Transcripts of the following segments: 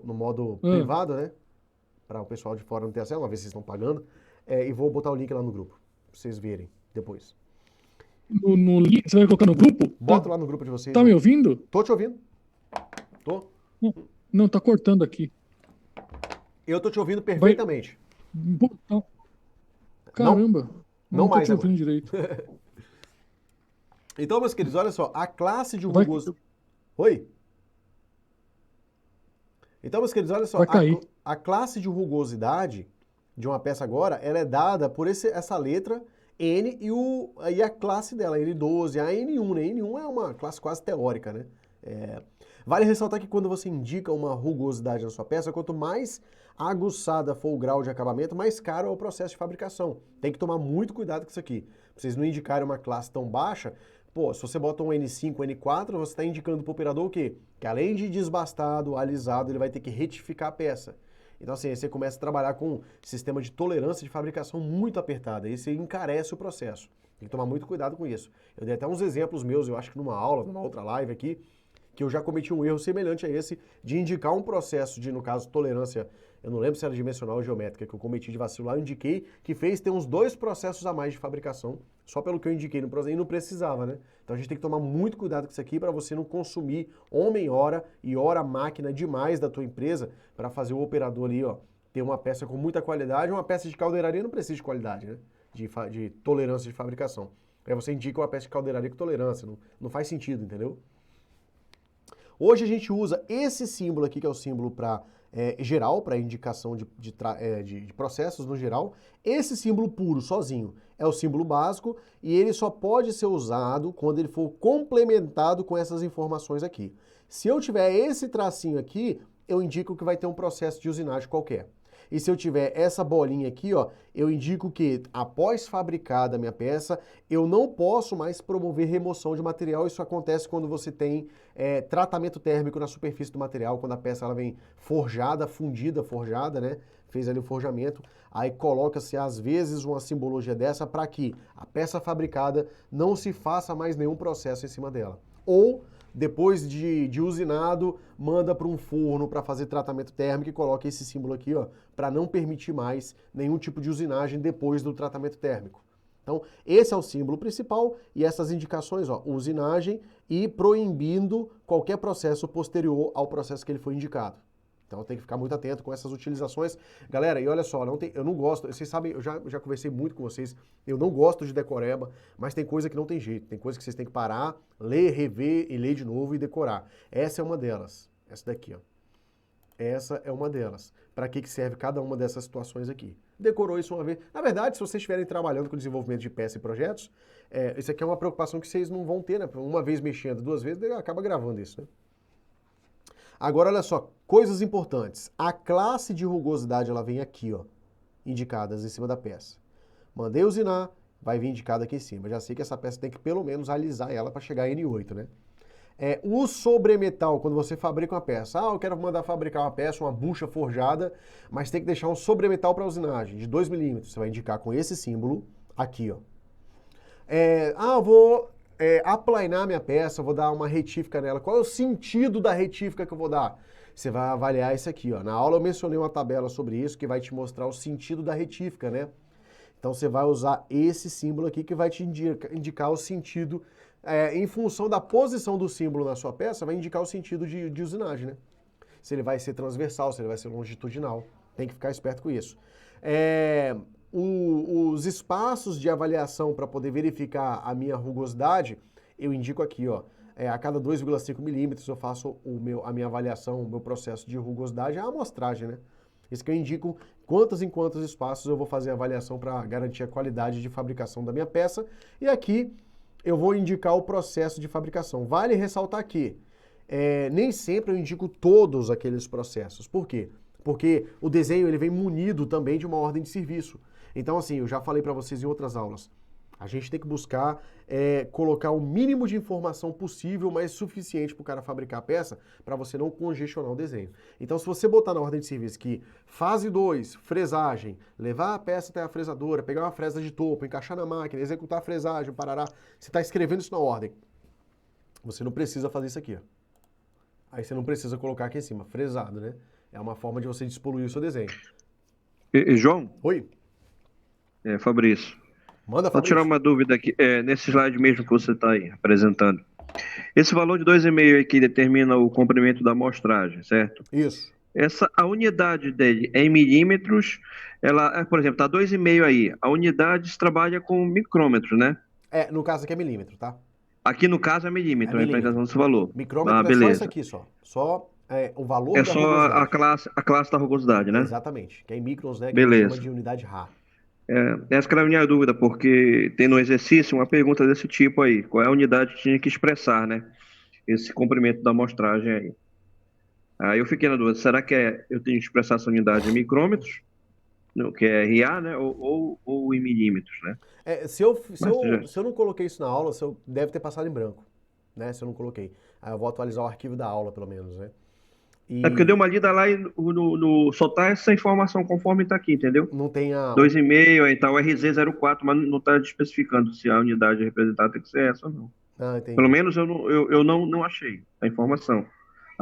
no modo privado, né? Para o pessoal de fora não ter acesso, uma vez vocês estão pagando. E vou botar o link lá no grupo, pra vocês verem depois. No link, você vai colocar no grupo? Bota lá no grupo de vocês. Tá me ouvindo? Tô te ouvindo. Tô. Não, tá cortando aqui. Eu tô te ouvindo perfeitamente. Caramba. Não tô mais te ouvindo agora. direito. Então, meus queridos, olha só. A classe de Vai- rugosidade... Oi? Então, meus queridos, olha só. Vai cair. A classe de rugosidade de uma peça agora, ela é dada por essa letra N e a classe dela, N12, a N1, né? N1 é uma classe quase teórica, né? Vale ressaltar que quando você indica uma rugosidade na sua peça, quanto mais aguçada for o grau de acabamento, mais caro é o processo de fabricação. Tem que tomar muito cuidado com isso aqui. Pra vocês não indicarem uma classe tão baixa, pô, se você bota um N5, N4, você está indicando para o operador o quê? Que além de desbastado, alisado, ele vai ter que retificar a peça. Então assim, aí você começa a trabalhar com um sistema de tolerância de fabricação muito apertada, aí você encarece o processo. Tem que tomar muito cuidado com isso. Eu dei até uns exemplos meus, eu acho que numa aula, numa outra live aqui, que eu já cometi um erro semelhante a esse de indicar um processo de, no caso, tolerância, eu não lembro se era dimensional ou geométrica, que eu cometi de vacilo lá, eu indiquei que fez ter uns 2 processos a mais de fabricação, só pelo que eu indiquei no processo, e não precisava, né? Então a gente tem que tomar muito cuidado com isso aqui para você não consumir homem-hora e hora-máquina demais da tua empresa para fazer o operador ali, ó, ter uma peça com muita qualidade. Uma peça de caldeiraria não precisa de qualidade, né? De tolerância de fabricação. Aí você indica uma peça de caldeiraria com tolerância, não faz sentido, entendeu? Hoje a gente usa esse símbolo aqui, que é o símbolo para geral, para indicação de processos no geral. Esse símbolo puro, sozinho, é o símbolo básico e ele só pode ser usado quando ele for complementado com essas informações aqui. Se eu tiver esse tracinho aqui, eu indico que vai ter um processo de usinagem qualquer. E se eu tiver essa bolinha aqui, ó, eu indico que após fabricada a minha peça, eu não posso mais promover remoção de material. Isso acontece quando você tem tratamento térmico na superfície do material, quando a peça ela vem forjada, fundida, forjada, né? Fez ali o forjamento, aí coloca-se às vezes uma simbologia dessa para que a peça fabricada não se faça mais nenhum processo em cima dela. Ou depois de usinado, manda para um forno para fazer tratamento térmico e coloca esse símbolo aqui, ó, para não permitir mais nenhum tipo de usinagem depois do tratamento térmico. Então, esse é o símbolo principal e essas indicações, ó, usinagem e proibindo qualquer processo posterior ao processo que ele foi indicado. Então tem que ficar muito atento com essas utilizações. Galera, e olha só, eu não gosto, vocês sabem, eu já conversei muito com vocês, eu não gosto de decoreba, mas tem coisa que não tem jeito, tem coisa que vocês têm que parar, ler, rever e ler de novo e decorar. Essa é uma delas, essa daqui, ó. Essa é uma delas. Para que serve cada uma dessas situações aqui? Decorou isso uma vez. Na verdade, se vocês estiverem trabalhando com desenvolvimento de peça e projetos, isso aqui é uma preocupação que vocês não vão ter, né? Uma vez mexendo, 2 vezes, acaba gravando isso, né? Agora, olha só, coisas importantes. A classe de rugosidade, ela vem aqui, ó, indicadas em cima da peça. Mandei usinar, vai vir indicada aqui em cima. Já sei que essa peça tem que pelo menos alisar ela para chegar a N8, né? O sobremetal, quando você fabrica uma peça. Eu quero mandar fabricar uma peça, uma bucha forjada, mas tem que deixar um sobremetal para usinagem, de 2 milímetros. Você vai indicar com esse símbolo aqui, ó. Eu vou aplainar minha peça, vou dar uma retífica nela. Qual é o sentido da retífica que eu vou dar? Você vai avaliar isso aqui, ó. Na aula eu mencionei uma tabela sobre isso que vai te mostrar o sentido da retífica, né? Então você vai usar esse símbolo aqui que vai te indicar o sentido, em função da posição do símbolo na sua peça, vai indicar o sentido de usinagem, né? Se ele vai ser transversal, se ele vai ser longitudinal. Tem que ficar esperto com isso. Os espaços de avaliação para poder verificar a minha rugosidade, eu indico aqui, ó. A cada 2,5 milímetros eu faço a minha avaliação, o meu processo de rugosidade, é a amostragem, né? Isso que eu indico em quantos espaços eu vou fazer a avaliação para garantir a qualidade de fabricação da minha peça. E aqui eu vou indicar o processo de fabricação. Vale ressaltar que nem sempre eu indico todos aqueles processos. Por quê? Porque o desenho ele vem munido também de uma ordem de serviço. Então, assim, eu já falei para vocês em outras aulas, a gente tem que buscar colocar o mínimo de informação possível, mas suficiente para o cara fabricar a peça, para você não congestionar o desenho. Então, se você botar na ordem de serviço que fase 2, fresagem, levar a peça até a fresadora, pegar uma fresa de topo, encaixar na máquina, executar a fresagem, parará, você está escrevendo isso na ordem. Você não precisa fazer isso aqui, ó. Aí você não precisa colocar aqui em cima, fresado, né? É uma forma de você despoluir o seu desenho. João, Oi, Fabrício, manda, só tirar Fabrício. uma dúvida aqui, nesse slide mesmo que você está aí apresentando. Esse valor de 2,5 aqui determina o comprimento da amostragem, certo? Isso. A unidade dele é em milímetros, por exemplo, está 2,5 aí. A unidade se trabalha com micrômetros, né? No caso aqui é milímetro, tá? Aqui no caso é É milímetro, a milímetro. representação desse valor. Micrômetro é só isso Beleza. aqui, só. Só o valor É da só rugosidade. a classe da rugosidade, né? Exatamente. Que é em microns, né? Que a gente chama Beleza. de unidade Ra. Essa que era a minha dúvida, porque tem no exercício uma pergunta desse tipo aí. Qual é a unidade que tinha que expressar, né? Esse comprimento da amostragem aí. Aí eu fiquei na dúvida, será que eu tenho que expressar essa unidade em micrômetros, que é RA, né? Ou em milímetros, né? Mas Se eu não coloquei isso na aula, deve ter passado em branco, né? Se eu não coloquei. Aí eu vou atualizar o arquivo da aula, pelo menos, né? É porque eu dei E uma lida lá e só tá essa informação conforme está aqui, entendeu? não tem 2,5, aí tá o RZ04, mas não está especificando se a unidade representada tem que ser essa ou não. Pelo entendi. menos eu não achei a informação.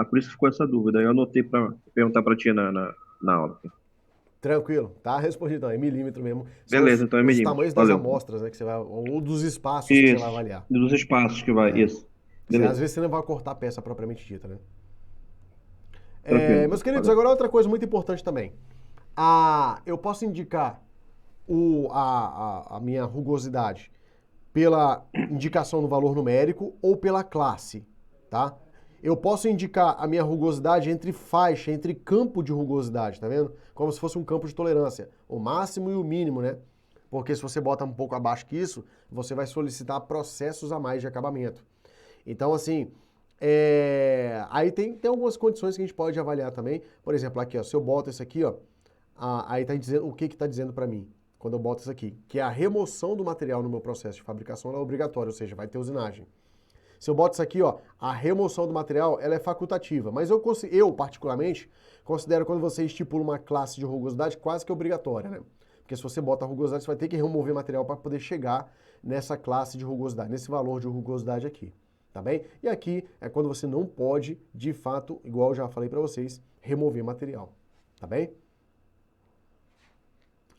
Por isso ficou essa dúvida. Aí eu anotei para perguntar para ti na aula. Tranquilo, tá respondido. Então, é milímetro mesmo. São Beleza, então é os milímetros. tamanhos das Valeu. amostras, né? Que você vai, ou dos espaços que você vai Isso. avaliar. Dos espaços que vai. Isso. Às Beleza. vezes você não vai cortar a peça propriamente dita, né? Tranquilo. Meus queridos, Valeu. agora outra coisa muito importante também. Eu posso indicar a minha rugosidade pela indicação do valor numérico ou pela classe, tá? Eu posso indicar a minha rugosidade entre faixa, entre campo de rugosidade, tá vendo? Como se fosse um campo de tolerância, o máximo e o mínimo, né? Porque se você bota um pouco abaixo que isso, você vai solicitar processos a mais de acabamento. Então, assim, aí tem algumas condições que a gente pode avaliar também. Por exemplo, aqui, ó, se eu boto isso aqui, ó, aí tá dizendo o que tá dizendo para mim quando eu boto isso aqui, que a remoção do material no meu processo de fabricação ela é obrigatória, ou seja, vai ter usinagem. Se eu boto isso aqui, ó, a remoção do material, ela é facultativa, mas eu particularmente considero quando você estipula uma classe de rugosidade quase que obrigatória, né? Porque se você bota a rugosidade, você vai ter que remover material para poder chegar nessa classe de rugosidade, nesse valor de rugosidade aqui, tá bem? E aqui é quando você não pode, de fato, igual eu já falei para vocês, remover material, tá bem?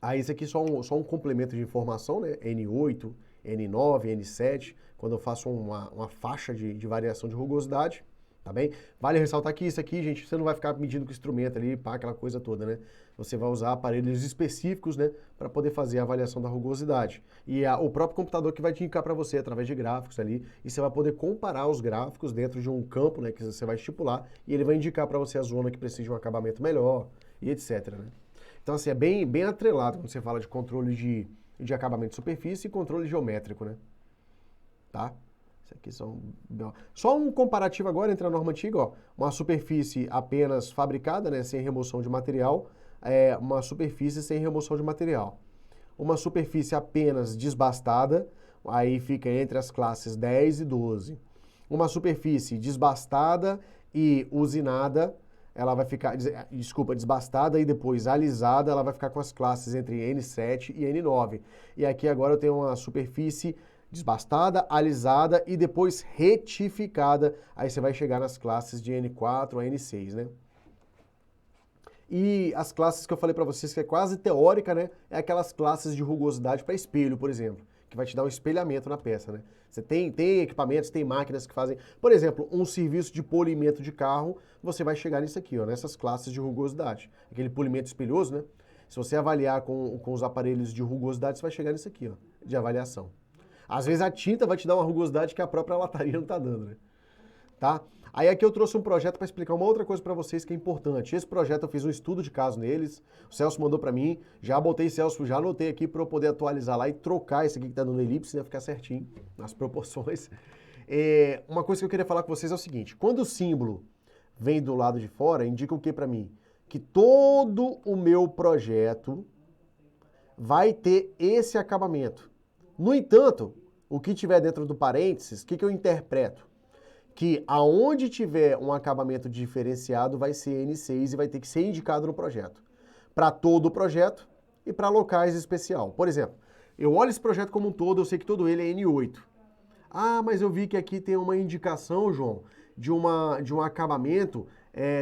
Aí esse aqui só um complemento de informação, né? N8, N9, N7, quando eu faço uma faixa de variação de rugosidade, tá bem? Vale ressaltar que isso aqui, gente, você não vai ficar medindo com o instrumento ali, pá, aquela coisa toda, né? Você vai usar aparelhos específicos, né, para poder fazer a avaliação da rugosidade. E o próprio computador que vai te indicar para você através de gráficos ali, e você vai poder comparar os gráficos dentro de um campo, né, que você vai estipular, e ele vai indicar para você a zona que precisa de um acabamento melhor, e etc, né? Então, assim, é bem atrelado quando você fala de controle de acabamento de superfície e controle geométrico, né? Tá? Isso aqui só um comparativo agora entre a norma antiga, ó. Uma superfície apenas fabricada, né, sem remoção de material, uma superfície sem remoção de material. Uma superfície apenas desbastada, aí fica entre as classes 10 e 12. Uma superfície desbastada e usinada, ela vai ficar, desbastada e depois alisada, ela vai ficar com as classes entre N7 e N9. E aqui agora eu tenho uma superfície desbastada, alisada e depois retificada. Aí você vai chegar nas classes de N4 a N6, né? E as classes que eu falei para vocês, que é quase teórica, né? É aquelas classes de rugosidade para espelho, por exemplo, que vai te dar um espelhamento na peça, né? Você tem equipamentos, tem máquinas que fazem, por exemplo, um serviço de polimento de carro, você vai chegar nisso aqui, ó, nessas classes de rugosidade. Aquele polimento espelhoso, né? Se você avaliar com os aparelhos de rugosidade, você vai chegar nisso aqui, ó, de avaliação. Às vezes a tinta vai te dar uma rugosidade que a própria lataria não tá dando, né? Tá? Aí aqui eu trouxe um projeto para explicar uma outra coisa para vocês que é importante. Esse projeto eu fiz um estudo de caso neles, o Celso mandou para mim, já anotei aqui para eu poder atualizar lá e trocar esse aqui que tá dando elipse, né, ficar certinho nas proporções. Uma coisa que eu queria falar com vocês é o seguinte, quando o símbolo vem do lado de fora, indica o que para mim? Que todo o meu projeto vai ter esse acabamento. No entanto, o que tiver dentro do parênteses, o que eu interpreto? Que aonde tiver um acabamento diferenciado vai ser N6 e vai ter que ser indicado no projeto. Para todo o projeto e para locais especial. Por exemplo, eu olho esse projeto como um todo, eu sei que todo ele é N8. Ah, mas eu vi que aqui tem uma indicação, João, de um acabamento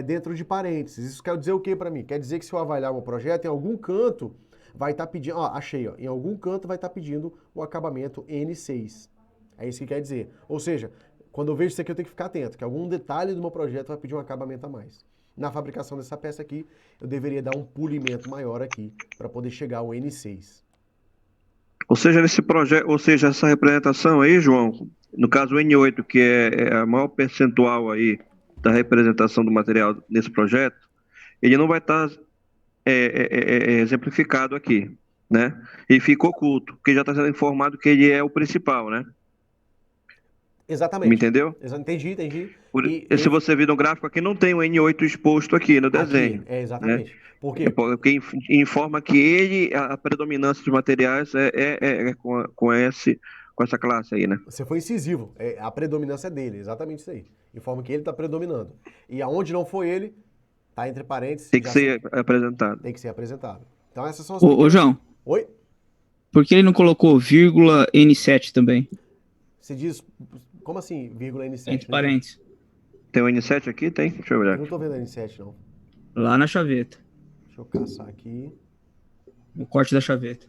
dentro de parênteses. Isso quer dizer o que para mim? Quer dizer que se eu avaliar um projeto, em algum canto vai estar pedindo, achei, em algum canto vai estar pedindo o acabamento N6. É isso que quer dizer. Ou seja, quando eu vejo isso aqui eu tenho que ficar atento, que algum detalhe do meu projeto vai pedir um acabamento a mais. Na fabricação dessa peça aqui, eu deveria dar um polimento maior aqui para poder chegar ao N6. Ou seja, nesse projeto, ou seja, essa representação aí, João, no caso o N8, que é a maior percentual aí da representação do material nesse projeto, ele não vai estar exemplificado aqui, né? E fica oculto, porque já está sendo informado que ele é o principal, né? Exatamente. Me entendeu? Entendi. Se você vir no gráfico aqui, não tem o N8 exposto aqui no desenho. Aqui, exatamente. Né? Por quê? Porque informa que a predominância dos materiais é com essa classe aí, né? Você foi incisivo. A predominância é dele, exatamente isso aí. Informa que ele está predominando. E aonde não for ele, tá entre parênteses. Tem que ser apresentado. Tem que ser apresentado. Então essas são as Ô, João. Oi? Por que ele não colocou vírgula N7 também? Você diz, como assim, vírgula N7? Entre parênteses. Tem o N7 aqui? Tem? Deixa eu olhar. Eu não tô vendo N7, não. Lá na chaveta. Deixa eu caçar aqui. O corte da chaveta.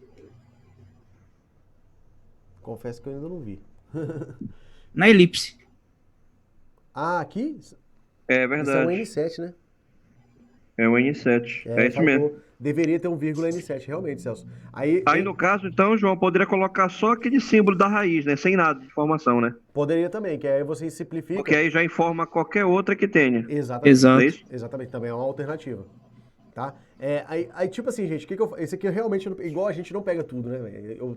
Confesso que eu ainda não vi. Na elipse. Aqui? É verdade. Isso é um N7, né? É um N7. É isso mesmo. Deveria ter um vírgula N7, realmente, Celso. Aí no caso, então, João, poderia colocar só aquele símbolo da raiz, né? Sem nada de informação, né? Poderia também, que aí você simplifica. Porque aí já informa qualquer outra que tenha. Exatamente. Exato. Exatamente, também é uma alternativa. Tá? Aí, tipo assim, gente, esse aqui eu realmente, igual a gente não pega tudo, né, velho? Eu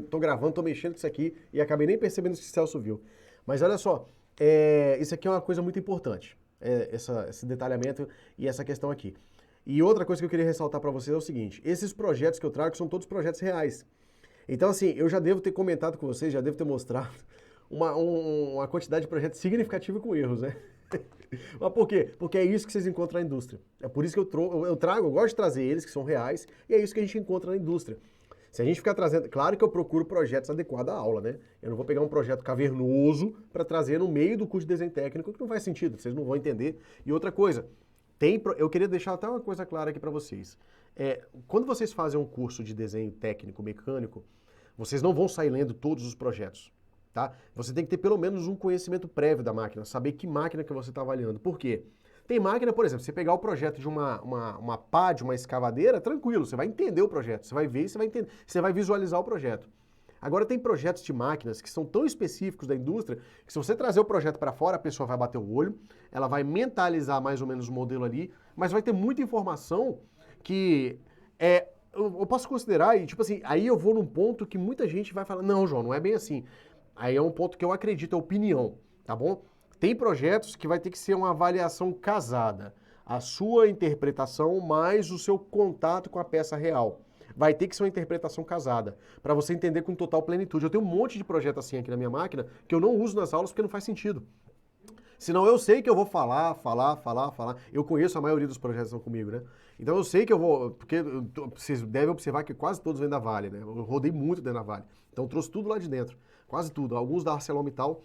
tô gravando, tô mexendo com isso aqui e acabei nem percebendo que o Celso viu. Mas olha só, isso aqui é uma coisa muito importante, esse detalhamento e essa questão aqui. E outra coisa que eu queria ressaltar para vocês é o seguinte, esses projetos que eu trago são todos projetos reais. Então, assim, eu já devo ter comentado com vocês, já devo ter mostrado uma quantidade de projetos significativa com erros, né? Mas por quê? Porque é isso que vocês encontram na indústria. É por isso que eu gosto de trazer eles, que são reais, e é isso que a gente encontra na indústria. Se a gente ficar trazendo... Claro que eu procuro projetos adequados à aula, né? Eu não vou pegar um projeto cavernoso para trazer no meio do curso de desenho técnico, que não faz sentido, vocês não vão entender. E outra coisa, eu queria deixar até uma coisa clara aqui para vocês. Quando vocês fazem um curso de desenho técnico mecânico, vocês não vão sair lendo todos os projetos. Tá? Você tem que ter pelo menos um conhecimento prévio da máquina, saber que máquina que você está avaliando. Por quê? Tem máquina, por exemplo, você pegar o projeto de uma pá, de uma escavadeira, tranquilo, você vai entender o projeto, você vai ver e você vai entender, você vai visualizar o projeto. Agora tem projetos de máquinas que são tão específicos da indústria que se você trazer o projeto para fora, a pessoa vai bater o olho, ela vai mentalizar mais ou menos o modelo ali, mas vai ter muita informação que eu posso considerar, e tipo assim, aí eu vou num ponto que muita gente vai falar, não, João, não é bem assim. Aí é um ponto que eu acredito, é opinião, tá bom? Tem projetos que vai ter que ser uma avaliação casada. A sua interpretação mais o seu contato com a peça real. Vai ter que ser uma interpretação casada, para você entender com total plenitude. Eu tenho um monte de projeto assim aqui na minha máquina que eu não uso nas aulas porque não faz sentido. Senão eu sei que eu vou falar. Eu conheço a maioria dos projetos que estão comigo, né? Então eu sei que eu vou... Porque vocês devem observar que quase todos vêm da Vale, né? Eu rodei muito dentro da Vale. Então eu trouxe tudo lá de dentro. Quase tudo. Alguns da ArcelorMittal.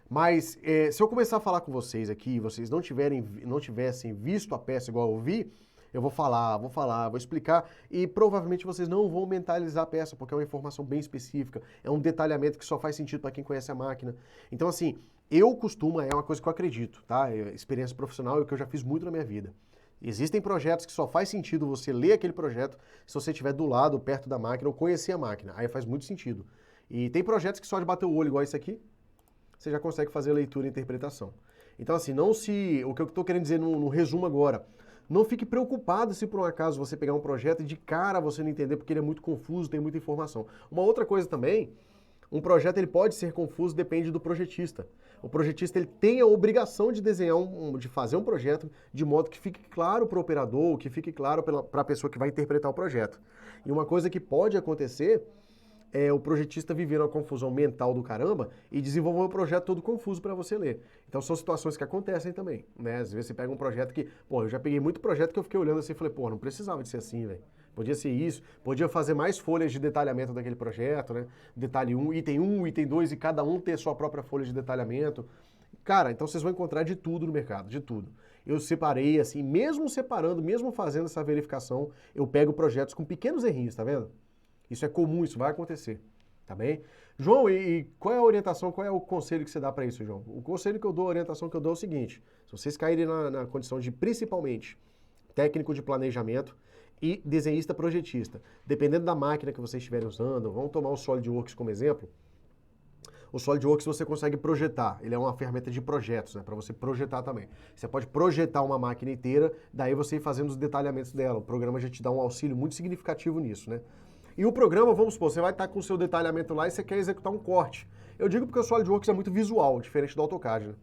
Mas se eu começar a falar com vocês aqui e vocês não tivessem visto a peça igual eu vi, eu vou falar, vou explicar e provavelmente vocês não vão mentalizar a peça, porque é uma informação bem específica, é um detalhamento que só faz sentido para quem conhece a máquina. Então assim, é uma coisa que eu acredito, tá? Experiência profissional é o que eu já fiz muito na minha vida. Existem projetos que só faz sentido você ler aquele projeto se você estiver do lado, perto da máquina ou conhecer a máquina. Aí faz muito sentido. E tem projetos que só de bater o olho igual esse aqui, você já consegue fazer a leitura e interpretação. Então assim, o que eu estou querendo dizer no resumo agora, não fique preocupado se por um acaso você pegar um projeto e de cara você não entender porque ele é muito confuso, tem muita informação. Uma outra coisa também, um projeto ele pode ser confuso, depende do projetista. O projetista ele tem a obrigação de desenhar, de fazer um projeto de modo que fique claro para o operador, que fique claro para a pessoa que vai interpretar o projeto. E uma coisa que pode acontecer é o projetista viver uma confusão mental do caramba e desenvolver um projeto todo confuso para você ler. Então são situações que acontecem também, né? Às vezes você pega um projeto que, eu já peguei muito projeto que eu fiquei olhando assim e falei, não precisava de ser assim, velho. Podia ser isso, podia fazer mais folhas de detalhamento daquele projeto, né? Detalhe 1, item 2 e cada um ter sua própria folha de detalhamento. Cara, então vocês vão encontrar de tudo no mercado, de tudo. eu separei assim, mesmo separando, mesmo fazendo essa verificação, eu pego projetos com pequenos errinhos, tá vendo? Isso é comum, isso vai acontecer, tá bem? João, e qual é a orientação, qual é o conselho que você dá para isso, João? O conselho que eu dou, a orientação que eu dou é o seguinte, se vocês caírem na condição de, principalmente, técnico de planejamento e desenhista projetista, dependendo da máquina que vocês estiverem usando, vamos tomar o SolidWorks como exemplo. O SolidWorks você consegue projetar, ele é uma ferramenta de projetos, né, para você projetar também. Você pode projetar uma máquina inteira, daí você ir fazendo os detalhamentos dela. O programa já te dá um auxílio muito significativo nisso, né? E o programa, vamos supor, você vai estar com o seu detalhamento lá e você quer executar um corte. Eu digo porque o SolidWorks é muito visual, diferente do AutoCAD, né?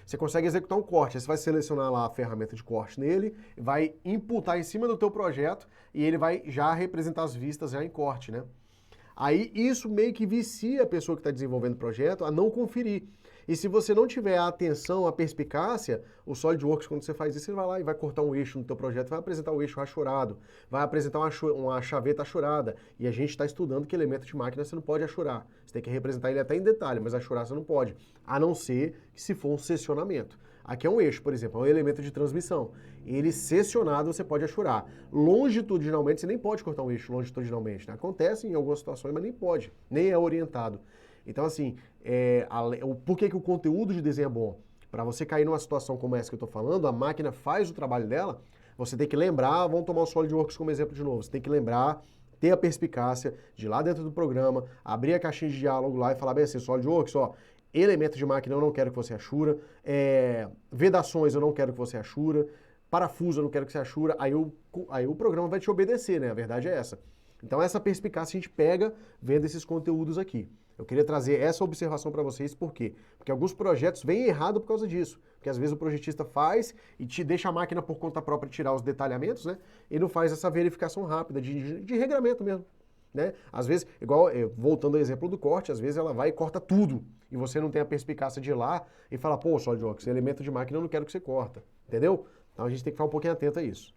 Você consegue executar um corte, aí você vai selecionar lá a ferramenta de corte nele, vai imputar em cima do teu projeto e ele vai já representar as vistas já em corte, né? Aí isso meio que vicia a pessoa que está desenvolvendo o projeto a não conferir. E se você não tiver a atenção, a perspicácia, o SolidWorks, quando você faz isso, ele vai lá e vai cortar um eixo no teu projeto, vai apresentar o eixo rachurado, vai apresentar uma chaveta achurada. E a gente está estudando que elemento de máquina você não pode achurar. Você tem que representar ele até em detalhe, mas achurar você não pode. A não ser que se for um seccionamento. Aqui é um eixo, por exemplo, é um elemento de transmissão. Ele seccionado você pode achurar. Longitudinalmente você nem pode cortar um eixo longitudinalmente, né? Acontece em algumas situações, mas nem pode, nem é orientado. Então assim, por que o conteúdo de desenho é bom? Para você cair numa situação como essa que eu estou falando, a máquina faz o trabalho dela, você tem que lembrar, vamos tomar o SolidWorks como exemplo de novo, você tem que lembrar, ter a perspicácia de ir lá dentro do programa, abrir a caixinha de diálogo lá e falar bem assim, SolidWorks, ó, elementos de máquina eu não quero que você achura, vedações eu não quero que você achura, parafuso eu não quero que você achura, aí o programa vai te obedecer, né? A verdade é essa. Então essa perspicácia a gente pega vendo esses conteúdos aqui. Eu queria trazer essa observação para vocês, por quê? Porque alguns projetos vêm errado por causa disso. Porque às vezes o projetista faz e te deixa a máquina por conta própria tirar os detalhamentos, né? E não faz essa verificação rápida de regramento mesmo. Né? Às vezes, igual, voltando ao exemplo do corte, às vezes ela vai e corta tudo. E você não tem a perspicácia de ir lá e falar, pô, SolidWorks, esse elemento de máquina eu não quero que você corta. Entendeu? Então a gente tem que ficar um pouquinho atento a isso.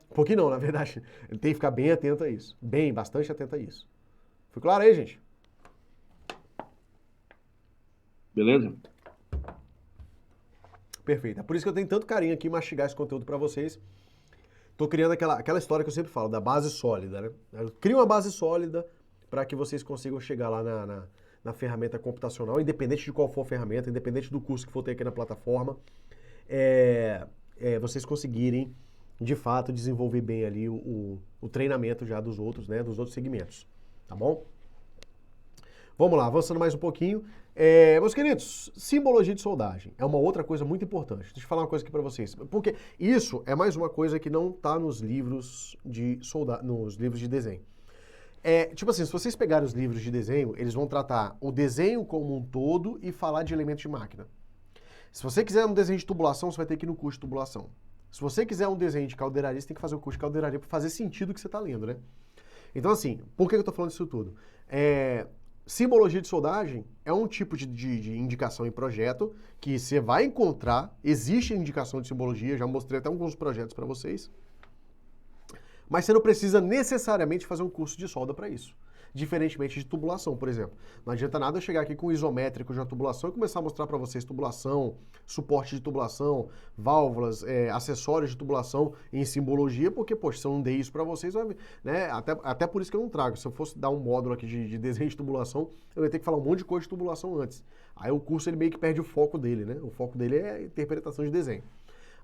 Um pouquinho não, na verdade. Ele tem que ficar bem atento a isso. Bastante atento a isso. Foi claro aí, gente? Beleza? Perfeito. É por isso que eu tenho tanto carinho aqui em mastigar esse conteúdo para vocês. Tô criando aquela história que eu sempre falo, da base sólida, né? Eu crio uma base sólida para que vocês consigam chegar lá na ferramenta computacional, independente de qual for a ferramenta, independente do curso que for ter aqui na plataforma, vocês conseguirem, de fato, desenvolver bem ali o treinamento já dos outros, né? Dos outros segmentos, tá bom? Vamos lá, avançando mais um pouquinho. Meus queridos, simbologia de soldagem é uma outra coisa muito importante. Deixa eu falar uma coisa aqui para vocês. Porque isso é mais uma coisa que não está nos livros de desenho. Tipo assim, se vocês pegarem os livros de desenho, eles vão tratar o desenho como um todo e falar de elementos de máquina. Se você quiser um desenho de tubulação, você vai ter que ir no curso de tubulação. Se você quiser um desenho de caldeiraria, você tem que fazer o curso de caldeiraria para fazer sentido o que você está lendo, né? Então assim, por que eu estou falando isso tudo? Simbologia de soldagem é um tipo de indicação em projeto que você vai encontrar, existe indicação de simbologia, já mostrei até alguns projetos para vocês, mas você não precisa necessariamente fazer um curso de solda para isso, diferentemente de tubulação, por exemplo. Não adianta nada eu chegar aqui com o isométrico de uma tubulação e começar a mostrar para vocês tubulação, suporte de tubulação, válvulas, acessórios de tubulação em simbologia, porque, poxa, se eu não dei isso para vocês, né, até por isso que eu não trago. Se eu fosse dar um módulo aqui de desenho de tubulação, eu ia ter que falar um monte de coisa de tubulação antes. Aí o curso ele meio que perde o foco dele, né? O foco dele é a interpretação de desenho.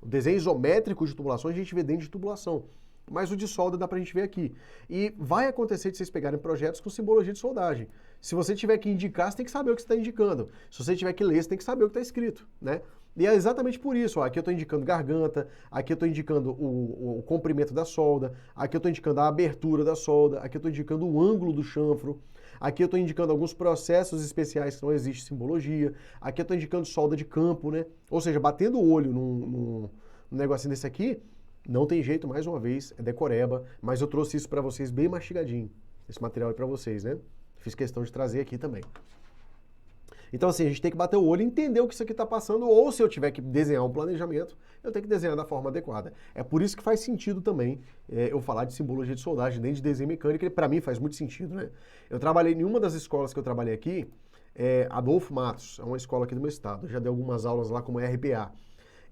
O desenho isométrico de tubulação a gente vê dentro de tubulação. Mas o de solda dá pra gente ver aqui. E vai acontecer de vocês pegarem projetos com simbologia de soldagem. Se você tiver que indicar, você tem que saber o que você está indicando. Se você tiver que ler, você tem que saber o que está escrito, né? E é exatamente por isso. Ó, aqui eu estou indicando garganta, aqui eu estou indicando o comprimento da solda, aqui eu estou indicando a abertura da solda, aqui eu estou indicando o ângulo do chanfro, aqui eu estou indicando alguns processos especiais que não existe simbologia, aqui eu estou indicando solda de campo, né? Ou seja, batendo o olho num negocinho desse aqui, não tem jeito, mais uma vez, é decoreba, mas eu trouxe isso para vocês bem mastigadinho. Esse material é para vocês, né? Fiz questão de trazer aqui também. Então assim, a gente tem que bater o olho e entender o que isso aqui está passando, ou se eu tiver que desenhar um planejamento, eu tenho que desenhar da forma adequada. É por isso que faz sentido também eu falar de simbologia de soldagem dentro de desenho mecânico, para mim faz muito sentido, né? Eu trabalhei em uma das escolas que eu trabalhei aqui, Adolfo Matos, é uma escola aqui do meu estado, eu já dei algumas aulas lá como RPA.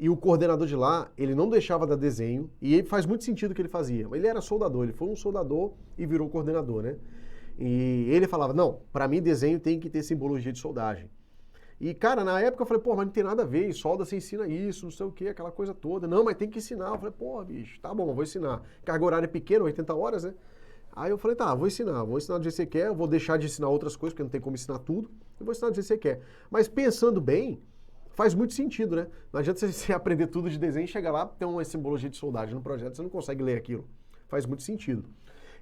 E o coordenador de lá, ele não deixava dar desenho, e ele faz muito sentido o que ele fazia. Ele era soldador, ele foi um soldador e virou coordenador, né? E ele falava, não, para mim desenho tem que ter simbologia de soldagem. E, cara, na época eu falei, pô, mas não tem nada a ver, em solda você ensina isso, não sei o quê, aquela coisa toda. Não, mas tem que ensinar. Eu falei, pô, bicho, tá bom, vou ensinar. Carga horária é pequena, 80 horas, né? Aí eu falei, tá, vou ensinar do jeito que você quer, vou deixar de ensinar outras coisas, porque não tem como ensinar tudo, eu vou ensinar do jeito que você quer. Mas pensando bem, faz muito sentido, né? Não adianta você aprender tudo de desenho e chegar lá, ter uma simbologia de soldagem no projeto, você não consegue ler aquilo. Faz muito sentido.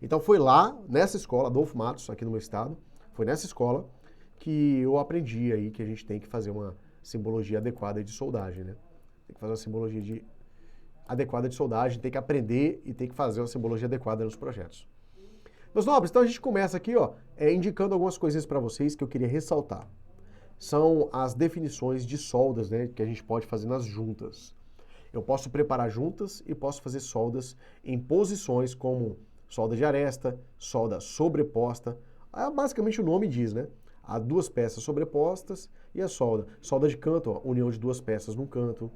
Então foi lá, nessa escola, Adolfo Matos, aqui no meu estado, foi nessa escola que eu aprendi aí que a gente tem que fazer uma simbologia adequada de soldagem, né? Tem que fazer uma simbologia adequada de soldagem, tem que aprender e tem que fazer uma simbologia adequada nos projetos. Meus nobres, então a gente começa aqui, ó, indicando algumas coisinhas para vocês que eu queria ressaltar. São as definições de soldas, né, que a gente pode fazer nas juntas. Eu posso preparar juntas e posso fazer soldas em posições como solda de aresta, solda sobreposta. Basicamente o nome diz, né? Há duas peças sobrepostas e a solda. Solda de canto, ó, união de duas peças num canto.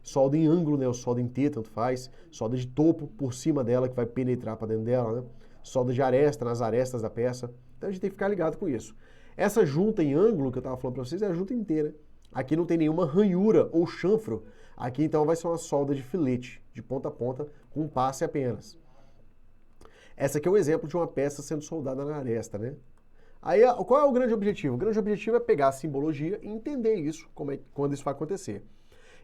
Solda em ângulo, né? Ou solda em T, tanto faz. Solda de topo por cima dela, que vai penetrar para dentro dela, né? Solda de aresta, nas arestas da peça. Então a gente tem que ficar ligado com isso. Essa junta em ângulo que eu estava falando para vocês é a junta inteira. Aqui não tem nenhuma ranhura ou chanfro. Aqui então vai ser uma solda de filete, de ponta a ponta, com um passe apenas. Essa aqui é o exemplo de uma peça sendo soldada na aresta, né? Aí, qual é o grande objetivo? O grande objetivo é pegar a simbologia e entender isso, quando isso vai acontecer.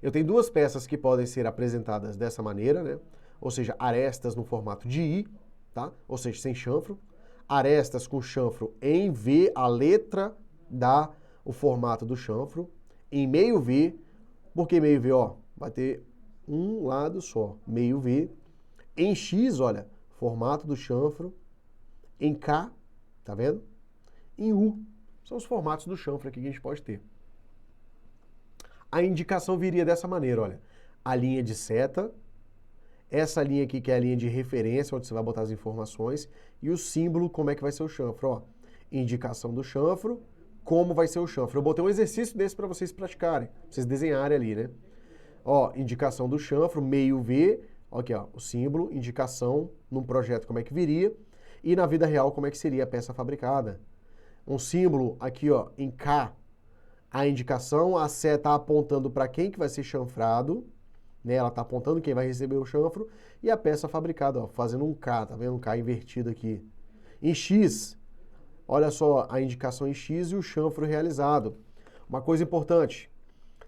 Eu tenho duas peças que podem ser apresentadas dessa maneira, né? Ou seja, arestas no formato de I, tá? Ou seja, sem chanfro. Arestas com chanfro em V, a letra dá o formato do chanfro. Em meio V, porque meio V, ó, vai ter um lado só, meio V. Em X, olha, formato do chanfro. Em K, tá vendo? Em U, são os formatos do chanfro aqui que a gente pode ter. A indicação viria dessa maneira, olha. A linha de seta, essa linha aqui que é a linha de referência, onde você vai botar as informações, e o símbolo, como é que vai ser o chanfro, ó. Indicação do chanfro, como vai ser o chanfro. Eu botei um exercício desse para vocês praticarem, pra vocês desenharem ali, né? Ó, indicação do chanfro, meio V, aqui, ó, o símbolo, indicação, num projeto como é que viria, e na vida real como é que seria a peça fabricada. Um símbolo aqui, ó, em K, a indicação, a seta apontando para quem que vai ser chanfrado, né? Ela está apontando quem vai receber o chanfro, e a peça fabricada, ó, fazendo um K, tá vendo? Um K invertido aqui. Em X, olha só a indicação em X e o chanfro realizado. Uma coisa importante,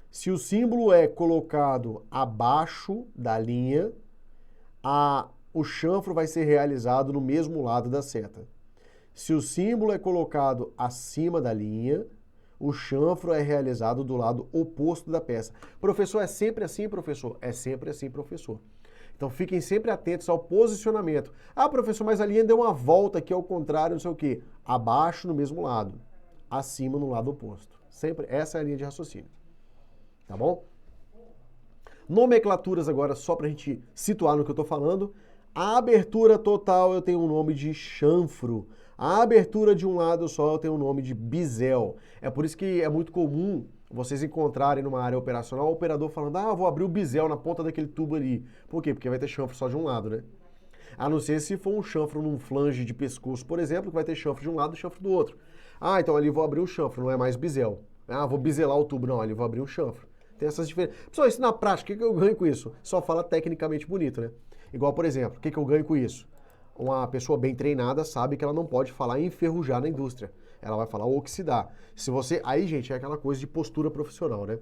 se o símbolo é colocado abaixo da linha, o chanfro vai ser realizado no mesmo lado da seta. Se o símbolo é colocado acima da linha, o chanfro é realizado do lado oposto da peça. Professor, é sempre assim, professor? É sempre assim, professor. Então fiquem sempre atentos ao posicionamento. Ah, professor, mas a linha deu uma volta aqui ao contrário, não sei o quê. Abaixo no mesmo lado, acima no lado oposto. Sempre essa é a linha de raciocínio. Tá bom? Nomenclaturas agora, só para a gente situar no que eu estou falando. A abertura total eu tenho um nome de chanfro. A abertura de um lado só eu tenho o nome de bisel. É por isso que é muito comum vocês encontrarem numa área operacional o operador falando, ah, vou abrir o bisel na ponta daquele tubo ali. Por quê? Porque vai ter chanfro só de um lado, né? A não ser se for um chanfro num flange de pescoço, por exemplo, que vai ter chanfro de um lado e chanfro do outro. Ah, então ali vou abrir um chanfro, não é mais bisel. Ah, vou biselar o tubo. Não, ali vou abrir um chanfro. Tem essas diferenças. Pessoal, isso na prática, o que eu ganho com isso? Só fala tecnicamente bonito, né? Igual, por exemplo, o que eu ganho com isso? Uma pessoa bem treinada sabe que ela não pode falar enferrujar na indústria. Ela vai falar oxidar. Se você... Aí, gente, é aquela coisa de postura profissional, né?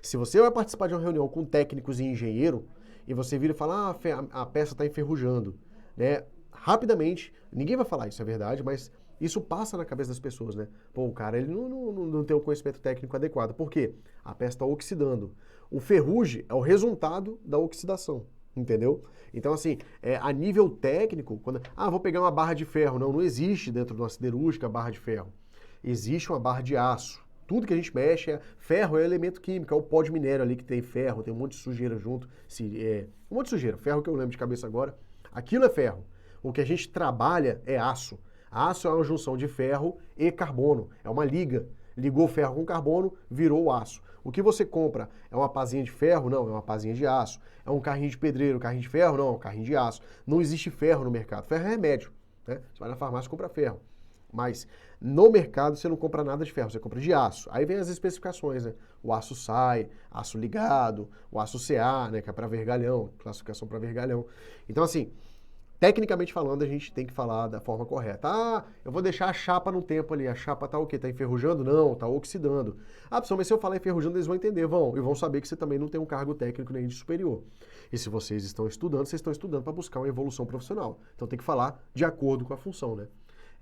Se você vai participar de uma reunião com técnicos e engenheiro e você vira e fala, ah, a peça está enferrujando, né? Rapidamente, ninguém vai falar isso, é verdade, mas isso passa na cabeça das pessoas, né? Pô, o cara, ele não tem um conhecimento técnico adequado. Por quê? A peça está oxidando. O ferrugem é o resultado da oxidação. Entendeu? Então, assim, a nível técnico, vou pegar uma barra de ferro. Não existe dentro de uma siderúrgica barra de ferro. Existe uma barra de aço. Tudo que a gente mexe ferro é elemento químico, é o pó de minério ali que tem ferro, tem um monte de sujeira junto. Um monte de sujeira, ferro que eu lembro de cabeça agora. Aquilo é ferro. O que a gente trabalha é aço. Aço é uma junção de ferro e carbono. É uma liga. Ligou ferro com carbono, virou o aço. O que você compra é uma pazinha de ferro? Não, é uma pazinha de aço. É um carrinho de pedreiro, carrinho de ferro? Não, é um carrinho de aço. Não existe ferro no mercado. Ferro é remédio, né? Você vai na farmácia e compra ferro. Mas no mercado você não compra nada de ferro, você compra de aço. Aí vem as especificações, né? O aço SAI, aço ligado, o aço CA, né? Que é para vergalhão, classificação para vergalhão. Então, assim, tecnicamente falando, a gente tem que falar da forma correta. Ah, eu vou deixar a chapa no tempo ali. A chapa tá o quê? Tá enferrujando? Não, tá oxidando. Ah, pessoal, mas se eu falar enferrujando, eles vão entender, e vão saber que você também não tem um cargo técnico nem de superior. E se vocês estão estudando, vocês estão estudando para buscar uma evolução profissional. Então tem que falar de acordo com a função, né?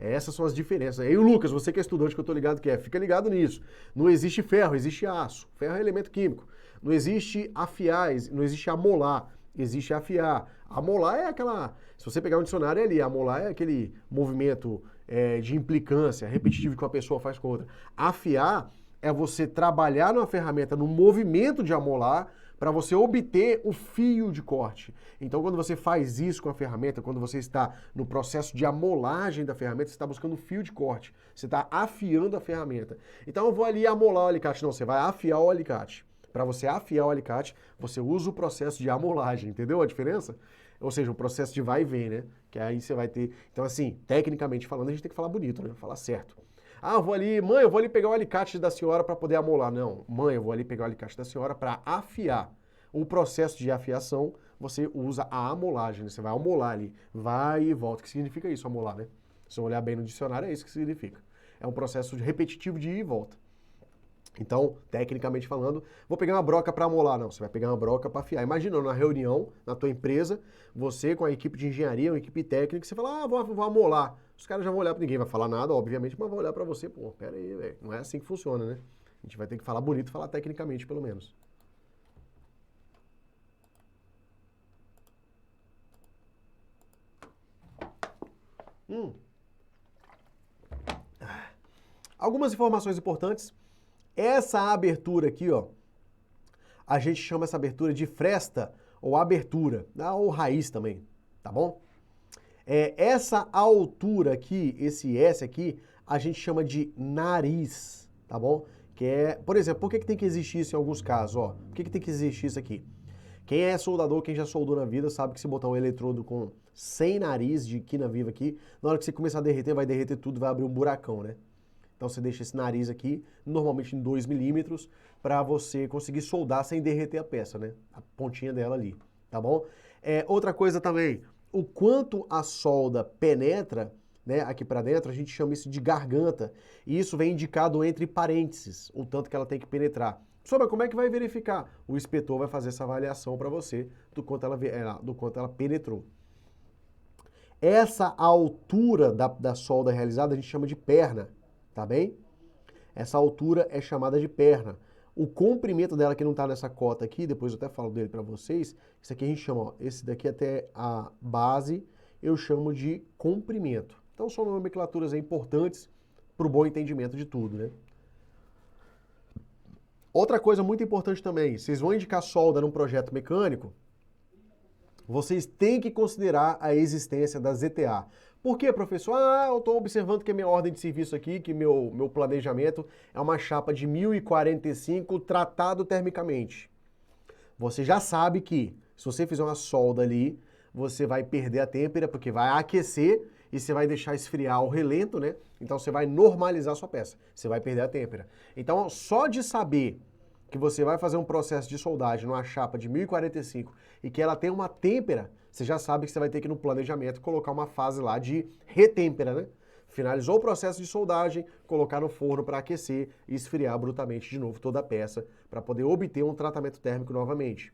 Essas são as diferenças. E o Lucas, você que é estudante, que eu tô ligado que é, fica ligado nisso. Não existe ferro, existe aço. Ferro é elemento químico. Não existe afiar, não existe amolar, existe afiar. Amolar é aquela... Se você pegar um dicionário ali, amolar é aquele movimento de implicância, repetitivo que uma pessoa faz com outra. Afiar é você trabalhar numa ferramenta, no movimento de amolar, para você obter o fio de corte. Então, quando você faz isso com a ferramenta, quando você está no processo de amolagem da ferramenta, você está buscando o fio de corte. Você está afiando a ferramenta. Então, eu vou ali amolar o alicate. Não, você vai afiar o alicate. Para você afiar o alicate, você usa o processo de amolagem. Entendeu a diferença? Ou seja, o processo de vai e vem, né? Que aí você vai ter... Então, assim, tecnicamente falando, a gente tem que falar bonito, né? Falar certo. Ah, mãe, eu vou ali pegar o alicate da senhora para poder amolar. Não, mãe, eu vou ali pegar o alicate da senhora para afiar. O processo de afiação, você usa a amolagem, né? Você vai amolar ali, vai e volta. O que significa isso, amolar, né? Se você olhar bem no dicionário, é isso que significa. É um processo repetitivo de ir e volta. Então, tecnicamente falando, vou pegar uma broca para amolar. Não, você vai pegar uma broca para afiar. Imagina, na reunião, na tua empresa, você com a equipe de engenharia, uma equipe técnica, você fala, vou amolar. Os caras já vão olhar para ninguém, vai falar nada, obviamente, mas vão olhar para você. Pô, pera aí, velho, não é assim que funciona, né? A gente vai ter que falar bonito, falar tecnicamente, pelo menos. Algumas informações importantes. Essa abertura aqui, ó, a gente chama essa abertura de fresta ou abertura, ou raiz também, tá bom? Essa altura aqui, esse S aqui, a gente chama de nariz, tá bom? Que é, por exemplo, por que tem que existir isso em alguns casos, ó? Por que tem que existir isso aqui? Quem é soldador, quem já soldou na vida, sabe que se botar um eletrodo com 100 nariz de quina viva aqui, na hora que você começar a derreter, vai derreter tudo, vai abrir um buracão, né? Então você deixa esse nariz aqui, normalmente em 2 milímetros, para você conseguir soldar sem derreter a peça, né? A pontinha dela ali, tá bom? Outra coisa também, o quanto a solda penetra, né, aqui para dentro, a gente chama isso de garganta. E isso vem indicado entre parênteses, o tanto que ela tem que penetrar. Pessoal, mas como é que vai verificar? O inspetor vai fazer essa avaliação para você do quanto ela penetrou. Essa altura da solda realizada a gente chama de perna, tá bem? Essa altura é chamada de perna. O comprimento dela que não está nessa cota aqui, depois eu até falo dele para vocês, isso aqui a gente chama, ó, esse daqui até a base, eu chamo de comprimento. Então são nomenclaturas importantes para o bom entendimento de tudo, né? Outra coisa muito importante também, vocês vão indicar solda num projeto mecânico, vocês têm que considerar a existência da ZTA. Por quê, professor? Eu estou observando que a minha ordem de serviço aqui, que meu planejamento é uma chapa de 1045 tratado termicamente. Você já sabe que, se você fizer uma solda ali, você vai perder a têmpera, porque vai aquecer e você vai deixar esfriar ao relento, né? Então você vai normalizar a sua peça, você vai perder a têmpera. Então, só de saber que você vai fazer um processo de soldagem numa chapa de 1045 e que ela tem uma têmpera, você já sabe que você vai ter que no planejamento colocar uma fase lá de retêmpera, né? Finalizou o processo de soldagem, colocar no forno para aquecer e esfriar brutamente de novo toda a peça para poder obter um tratamento térmico novamente.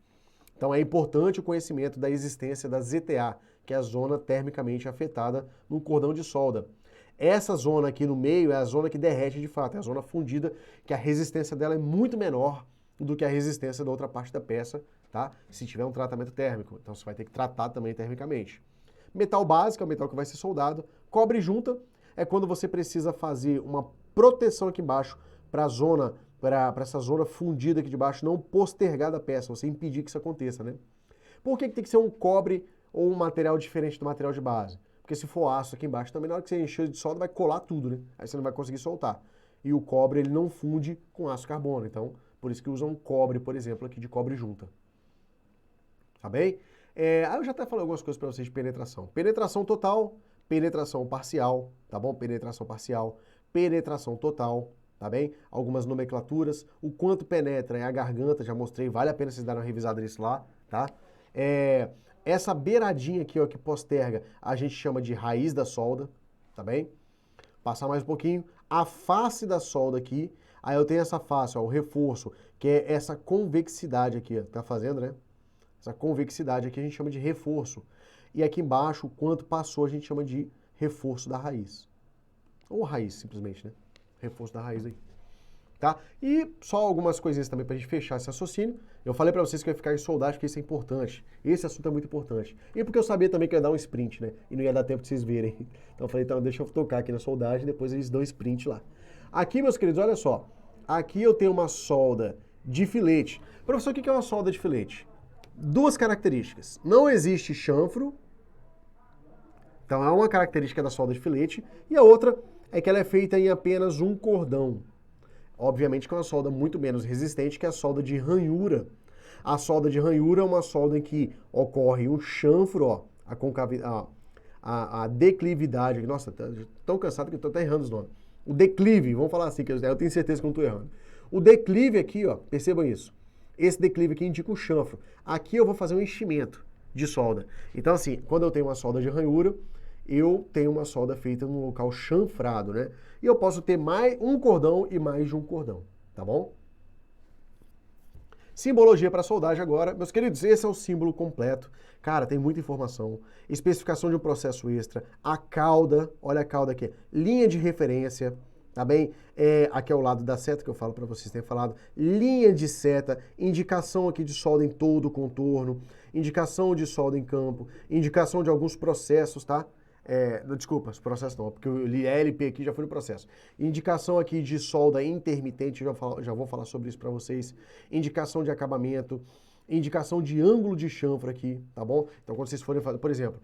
Então é importante o conhecimento da existência da ZTA, que é a zona termicamente afetada no cordão de solda. Essa zona aqui no meio é a zona que derrete de fato, é a zona fundida, que a resistência dela é muito menor do que a resistência da outra parte da peça, tá? Se tiver um tratamento térmico. Então você vai ter que tratar também termicamente. Metal básico é o metal que vai ser soldado. Cobre junta é quando você precisa fazer uma proteção aqui embaixo para essa zona fundida aqui de baixo não postergar da peça, você impedir que isso aconteça, né? Por que tem que ser um cobre ou um material diferente do material de base? Porque se for aço aqui embaixo, também na hora que você encher de solda vai colar tudo, né? Aí você não vai conseguir soltar. e o cobre ele não funde com aço carbono. Então, por isso que usam cobre, por exemplo, aqui de cobre junta. Tá bem? Aí eu já até falei algumas coisas para vocês de penetração. Penetração total, penetração parcial, tá bom? Penetração parcial, penetração total, tá bem? Algumas nomenclaturas, o quanto penetra é a garganta, já mostrei, vale a pena vocês darem uma revisada nisso lá, tá? Essa beiradinha aqui, ó, que posterga, a gente chama de raiz da solda, tá bem? Passar mais um pouquinho, a face da solda aqui, aí eu tenho essa face, ó, o reforço, que é essa convexidade aqui, ó, tá fazendo, né? Essa convexidade aqui a gente chama de reforço. E aqui embaixo, o quanto passou, a gente chama de reforço da raiz. Ou raiz, simplesmente, né? Reforço da raiz aí. Tá? E só algumas coisinhas também pra gente fechar esse raciocínio. Eu falei pra vocês que eu ia ficar em soldagem, porque isso é importante. Esse assunto é muito importante. E porque eu sabia também que eu ia dar um sprint, né? E não ia dar tempo de vocês verem. Então eu falei, então deixa eu tocar aqui na soldagem, depois eles dão sprint lá. Aqui, meus queridos, olha só. Aqui eu tenho uma solda de filete. Professor, o que é uma solda de filete? Duas características. Não existe chanfro. Então é uma característica da solda de filete. E a outra é que ela é feita em apenas um cordão. Obviamente que é uma solda muito menos resistente que a solda de ranhura. A solda de ranhura é uma solda em que ocorre um chanfro, ó, a declividade. Nossa, tão cansado que eu tô até errando os nomes. O declive, vamos falar assim, que eu tenho certeza que eu não estou errando. O declive aqui, ó, percebam isso. Esse declive aqui indica o chanfro. Aqui eu vou fazer um enchimento de solda. Então assim, quando eu tenho uma solda de ranhura, eu tenho uma solda feita num local chanfrado, né? E eu posso ter mais um cordão e mais de um cordão, tá bom? Simbologia para soldagem agora. Meus queridos, esse é o símbolo completo. Cara, tem muita informação. Especificação de um processo extra. A cauda, olha a cauda aqui. Linha de referência, tá bem? Aqui é o lado da seta que eu falo para vocês terem falado. Linha de seta, indicação aqui de solda em todo o contorno, indicação de solda em campo, indicação de alguns processos, tá? Desculpa, os processos não, porque eu li LP aqui, já foi no processo. Indicação aqui de solda intermitente, já vou falar sobre isso para vocês. Indicação de acabamento, indicação de ângulo de chanfro aqui, tá bom? Então quando vocês forem fazer, por exemplo,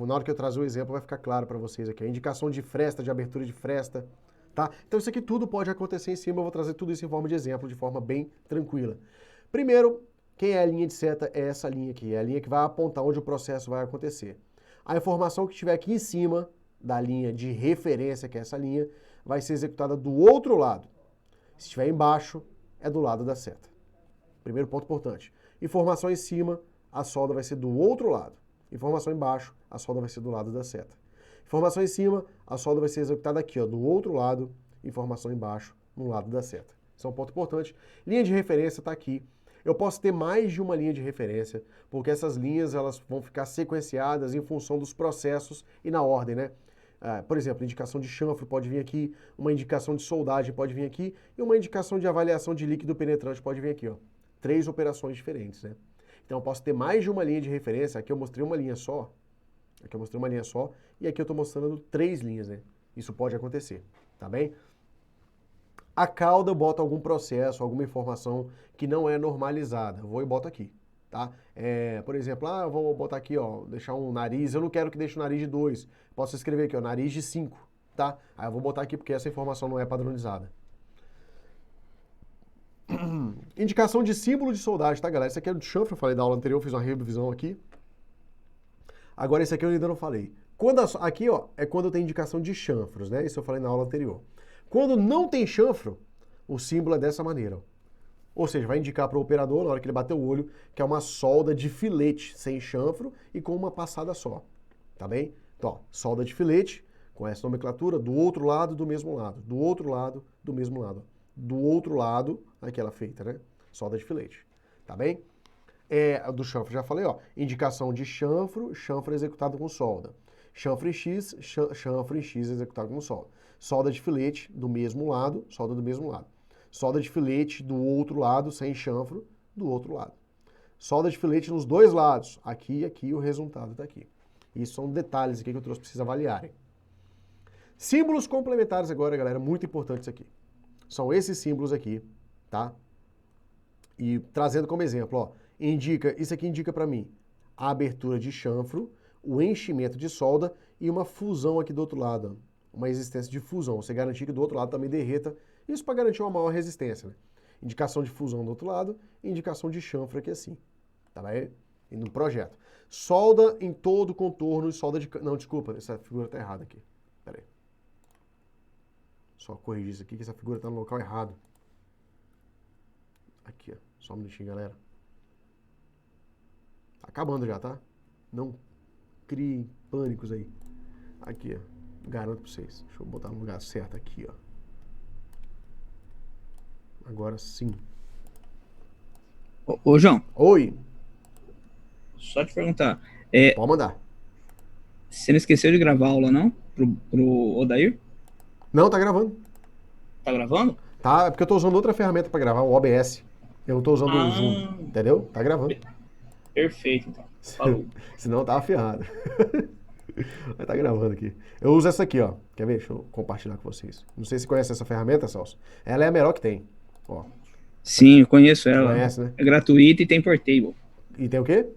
na hora que eu trazer o exemplo vai ficar claro para vocês aqui. A indicação de fresta, de abertura de fresta, tá? Então isso aqui tudo pode acontecer em cima, eu vou trazer tudo isso em forma de exemplo, de forma bem tranquila. Primeiro, quem é a linha de seta? É essa linha aqui, é a linha que vai apontar onde o processo vai acontecer. A informação que estiver aqui em cima da linha de referência, que é essa linha, vai ser executada do outro lado. Se estiver embaixo, é do lado da seta. Primeiro ponto importante. Informação em cima, a solda vai ser do outro lado. Informação embaixo, a solda vai ser do lado da seta. Informação em cima, a solda vai ser executada aqui, ó, do outro lado. Informação embaixo, no lado da seta. Isso é um ponto importante. Linha de referência está aqui. Eu posso ter mais de uma linha de referência, porque essas linhas elas vão ficar sequenciadas em função dos processos e na ordem, né? Por exemplo, indicação de chanfro pode vir aqui, uma indicação de soldagem pode vir aqui e uma indicação de avaliação de líquido penetrante pode vir aqui, ó. 3 operações diferentes, né? Então eu posso ter mais de uma linha de referência. Aqui eu mostrei uma linha só. Aqui eu mostrei uma linha só e aqui eu estou mostrando 3 linhas, né? Isso pode acontecer, tá bem? A cauda eu boto algum processo, alguma informação que não é normalizada. Eu vou e boto aqui, tá? Por exemplo, eu vou botar aqui, ó, deixar um nariz. Eu não quero que deixe o nariz de 2. Posso escrever aqui, ó, nariz de 5, tá? Aí eu vou botar aqui porque essa informação não é padronizada. Indicação de símbolo de soldagem, tá, galera? Esse aqui é do chanfro, eu falei da aula anterior, fiz uma revisão aqui. Agora esse aqui eu ainda não falei. Aqui, ó, é quando eu tenho indicação de chanfros, né? Isso eu falei na aula anterior. Quando não tem chanfro, o símbolo é dessa maneira. Ó. Ou seja, vai indicar para o operador, na hora que ele bater o olho, que é uma solda de filete sem chanfro e com uma passada só. Tá bem? Então, ó, solda de filete, com essa nomenclatura, do outro lado, do mesmo lado. Do outro lado, do mesmo lado. Do outro lado, aquela feita, né? Solda de filete. Tá bem? Do chanfro, já falei, ó. Indicação de chanfro, chanfro executado com solda. Chanfro em X, chanfro em X executado com solda. Solda de filete do mesmo lado, solda do mesmo lado. Solda de filete do outro lado, sem chanfro, do outro lado. Solda de filete nos dois lados, aqui e aqui, o resultado está aqui. Isso são detalhes aqui que eu trouxe para vocês avaliarem. Símbolos complementares agora, galera, muito importante isso aqui. São esses símbolos aqui, tá? E trazendo como exemplo, ó, isso aqui indica para mim a abertura de chanfro, o enchimento de solda e uma fusão aqui do outro lado, ó. Uma existência de fusão. Você garantir que do outro lado também derreta Isso para garantir uma maior resistência, né? Indicação de fusão do outro lado e indicação de chanfre aqui assim. Tá bem? E no projeto. Solda em todo o contorno e solda de... Não, desculpa, essa figura tá errada aqui. Pera aí. Só corrigir isso aqui, que essa figura tá no local errado. Aqui, ó. Só um minutinho, galera. Tá acabando já, tá? Não criem pânicos aí. Aqui, ó. Garanto pra vocês. Deixa eu botar no lugar certo aqui, ó. Agora sim. Ô, João, Oi. só te perguntar. Pode mandar. Você não esqueceu de gravar a aula, não? Pro Odair? Não, tá gravando. Tá gravando? Tá, é porque eu tô usando outra ferramenta pra gravar, o OBS. Eu não tô usando o Zoom. Entendeu? Tá gravando. Perfeito, então. Falou. Senão tava ferrado. Mas tá gravando aqui. Eu uso essa aqui, ó. Quer ver? Deixa eu compartilhar com vocês. Não sei se você conhece essa ferramenta, Celso. Ela é a melhor que tem. Ó. Sim, eu conheço ela. Conhece, né? É gratuita e tem portable. E tem o quê?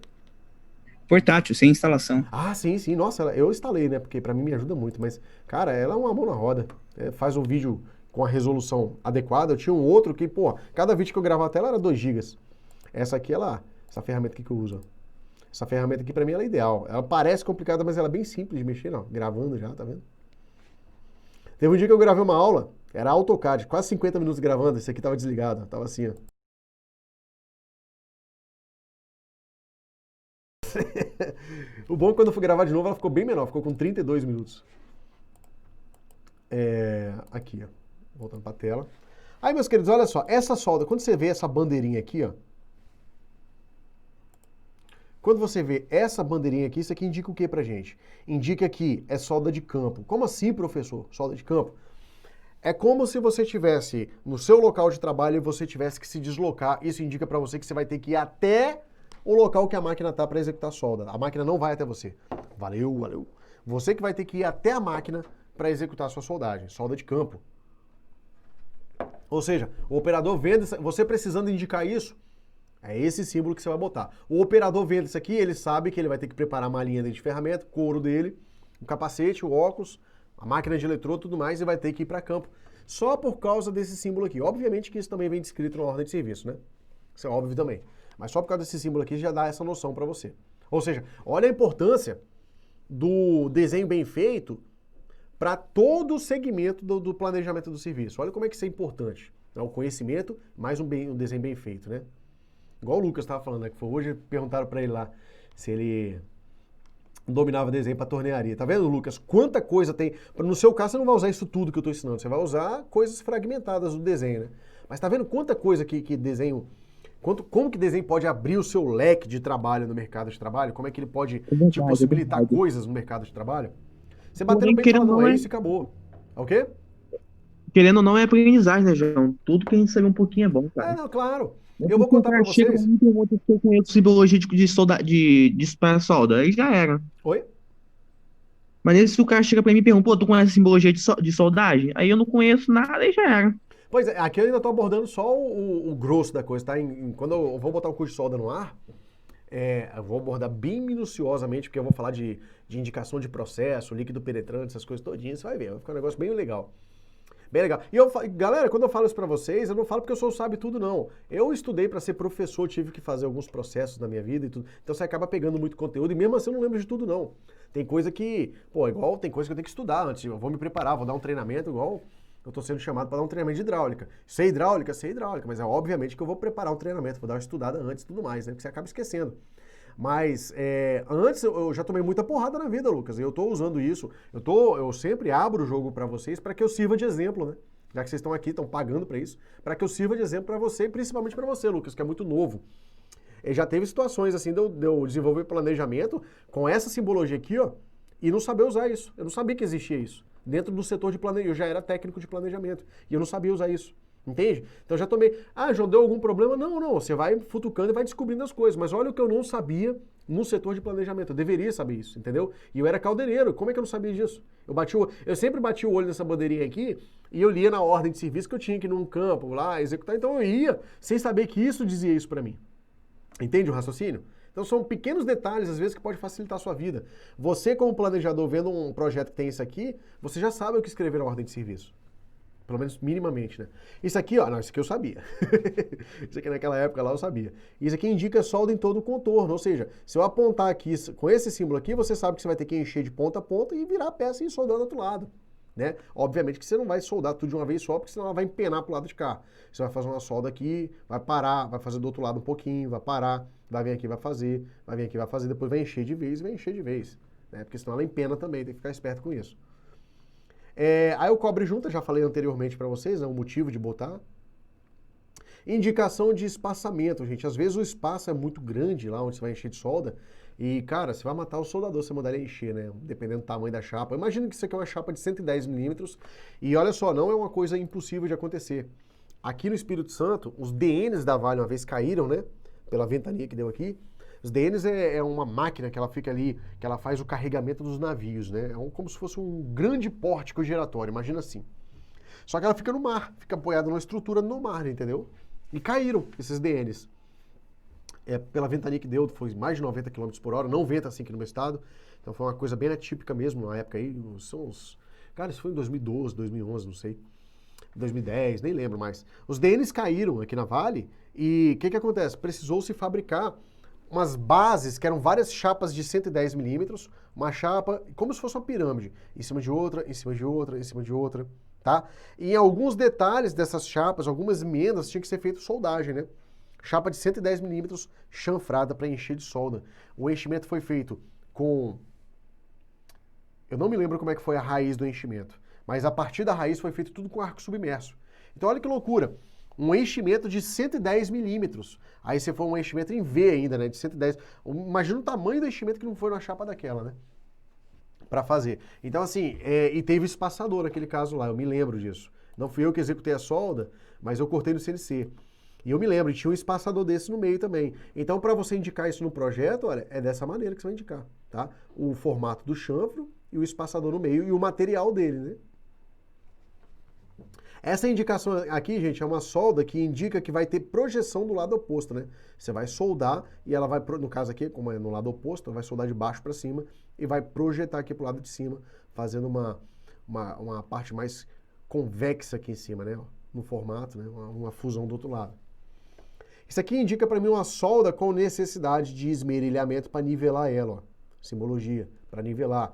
Portátil, sem instalação. Ah, sim, sim. Nossa, eu instalei, né? Porque pra mim me ajuda muito. Mas, cara, ela é uma mão na roda. Faz um vídeo com a resolução adequada. Eu tinha um outro que, pô, cada vídeo que eu gravava a tela era 2 GB. Essa aqui, essa ferramenta aqui que eu uso. Essa ferramenta aqui pra mim ela é ideal. Ela parece complicada, mas ela é bem simples de mexer, não. Gravando já, tá vendo? Teve um dia que eu gravei uma aula, era AutoCAD, quase 50 minutos gravando. Esse aqui tava desligado, tava assim, ó. O bom é que quando eu fui gravar de novo, ela ficou bem menor, ficou com 32 minutos. Aqui, ó. Voltando pra tela. Aí, meus queridos, olha só. Essa solda, quando você vê essa bandeirinha aqui, ó. Quando você vê essa bandeirinha aqui, isso aqui indica o que pra gente? Indica que é solda de campo. Como assim, professor? Solda de campo? É como se você estivesse no seu local de trabalho e você tivesse que se deslocar. Isso indica pra você que você vai ter que ir até o local que a máquina tá para executar a solda. A máquina não vai até você. Valeu, valeu. Você que vai ter que ir até a máquina para executar a sua soldagem. Solda de campo. Ou seja, o operador vendo, você precisando indicar isso, é esse símbolo que você vai botar. O operador vendo isso aqui, ele sabe que ele vai ter que preparar a malinha de ferramenta, couro dele, o capacete, o óculos, a máquina de eletrodo, tudo mais, e vai ter que ir para campo. Só por causa desse símbolo aqui. Obviamente que isso também vem descrito na ordem de serviço, né? Isso é óbvio também. Mas só por causa desse símbolo aqui já dá essa noção para você. Ou seja, olha a importância do desenho bem feito para todo o segmento do planejamento do serviço. Olha como é que isso é importante. O conhecimento, mais um desenho bem feito, né? Igual o Lucas estava falando, né? Que foi hoje, perguntaram para ele lá se ele dominava desenho para tornearia. Tá vendo, Lucas? Quanta coisa tem. No seu caso, você não vai usar isso tudo que eu estou ensinando. Você vai usar coisas fragmentadas do desenho, né? Mas tá vendo quanta coisa que desenho... Como que desenho pode abrir o seu leque de trabalho no mercado de trabalho? Como é que ele pode te possibilitar coisas no mercado de trabalho? Você batendo bem e fala, não, é isso e acabou. É o quê? Querendo ou não, é aprendizagem, né, João? Tudo que a gente sabe um pouquinho é bom, cara. Não, claro. Eu vou contar pra vocês. Eu conheço simbologia de solda, aí já era. Oi? Mas se o cara chega pra mim e pergunta, pô, tu conhece simbologia de soldagem? Aí eu não conheço nada, aí já era. Pois é, aqui eu ainda tô abordando só o grosso da coisa, tá? Quando eu vou botar o curso de solda no ar, eu vou abordar bem minuciosamente, porque eu vou falar de indicação de processo, líquido penetrante, essas coisas todinhas, você vai ver, vai ficar um negócio bem legal. Bem legal. E galera, quando eu falo isso pra vocês, eu não falo porque eu sou sabe tudo, não. Eu estudei pra ser professor, tive que fazer alguns processos na minha vida e tudo. Então você acaba pegando muito conteúdo e mesmo assim eu não lembro de tudo, não. Tem coisa que, igual tem coisa que eu tenho que estudar antes. Eu vou me preparar, vou dar um treinamento igual eu tô sendo chamado para dar um treinamento de hidráulica. Sei hidráulica, mas é obviamente que eu vou preparar um treinamento, vou dar uma estudada antes e tudo mais, né? Porque você acaba esquecendo. Mas antes eu já tomei muita porrada na vida, Lucas. E eu tô usando isso. Eu sempre abro o jogo para vocês para que eu sirva de exemplo, né? Já que vocês estão aqui, estão pagando para isso, para que eu sirva de exemplo para você, e principalmente para você, Lucas, que é muito novo. E já teve situações assim de eu desenvolver planejamento com essa simbologia aqui, ó, e não saber usar isso. Eu não sabia que existia isso. Dentro do setor de planejamento, eu já era técnico de planejamento e eu não sabia usar isso. Entende? Então já tomei. João, deu algum problema? Não. Você vai futucando e vai descobrindo as coisas. Mas olha o que eu não sabia no setor de planejamento. Eu deveria saber isso, entendeu? E eu era caldeireiro. Como é que eu não sabia disso? Eu sempre bati o olho nessa bandeirinha aqui e eu lia na ordem de serviço que eu tinha que ir num campo lá executar. Então eu ia sem saber que isso dizia isso pra mim. Entende o raciocínio? Então são pequenos detalhes, às vezes, que pode facilitar a sua vida. Você, como planejador, vendo um projeto que tem isso aqui, você já sabe o que escrever na ordem de serviço. Pelo menos minimamente, né? Isso aqui, ó, não, isso aqui eu sabia. Isso aqui naquela época lá eu sabia. Isso aqui indica solda em todo o contorno, ou seja, se eu apontar aqui com esse símbolo aqui, você sabe que você vai ter que encher de ponta a ponta e virar a peça e soldar do outro lado, né? Obviamente que você não vai soldar tudo de uma vez só, porque senão ela vai empenar pro lado de cá. Você vai fazer uma solda aqui, vai parar, vai fazer do outro lado um pouquinho, vai parar, vai vir aqui, vai vir aqui, vai fazer, depois vai encher de vez e vai encher de vez, né? Porque senão ela empena também, tem que ficar esperto com isso. Aí o cobre junta, já falei anteriormente para vocês, né, o motivo de botar. Indicação de espaçamento, gente. Às vezes o espaço é muito grande lá onde você vai encher de solda e, cara, você vai matar o soldador se mandar ele encher, né? Dependendo do tamanho da chapa. Imagina que isso aqui é uma chapa de 110 milímetros e olha só, não é uma coisa impossível de acontecer. Aqui no Espírito Santo, os DNs da Vale uma vez caíram, né? Pela ventania que deu aqui. Os DNs é uma máquina que ela fica ali, que ela faz o carregamento dos navios, né? Como se fosse um grande pórtico giratório, imagina assim. Só que ela fica no mar, fica apoiada numa estrutura no mar, entendeu? E caíram esses DNs. Pela ventania que deu, foi mais de 90 km por hora, não venta assim aqui no meu estado. Então foi uma coisa bem atípica mesmo na época aí. Cara, isso foi em 2012, 2011, não sei. 2010, nem lembro mais. Os DNs caíram aqui na Vale e o que acontece? Precisou-se fabricar umas bases, que eram várias chapas de 110 milímetros, uma chapa, como se fosse uma pirâmide, em cima de outra, em cima de outra, em cima de outra, tá? E em alguns detalhes dessas chapas, algumas emendas, tinha que ser feito soldagem, né? Chapa de 110 milímetros chanfrada para encher de solda. O enchimento foi feito com... Eu não me lembro como é que foi a raiz do enchimento, mas a partir da raiz foi feito tudo com arco submerso. Então olha que loucura. Um enchimento de 110 milímetros. Aí você for um enchimento em V ainda, né? De 110. Imagina o tamanho do enchimento que não foi numa chapa daquela, né? Pra fazer. Então, assim, e teve espaçador naquele caso lá, eu me lembro disso. Não fui eu que executei a solda, mas eu cortei no CNC. E eu me lembro, tinha um espaçador desse no meio também. Então, para você indicar isso no projeto, olha, é dessa maneira que você vai indicar, tá? O formato do chanfro e o espaçador no meio e o material dele, né? Essa indicação aqui, gente, é uma solda que indica que vai ter projeção do lado oposto, né? Você vai soldar e ela vai, no caso aqui, como é no lado oposto, ela vai soldar de baixo para cima e vai projetar aqui pro lado de cima, fazendo uma parte mais convexa aqui em cima, né? No formato, né? Uma fusão do outro lado. Isso aqui indica para mim uma solda com necessidade de esmerilhamento para nivelar ela, ó. Simbologia, para nivelar.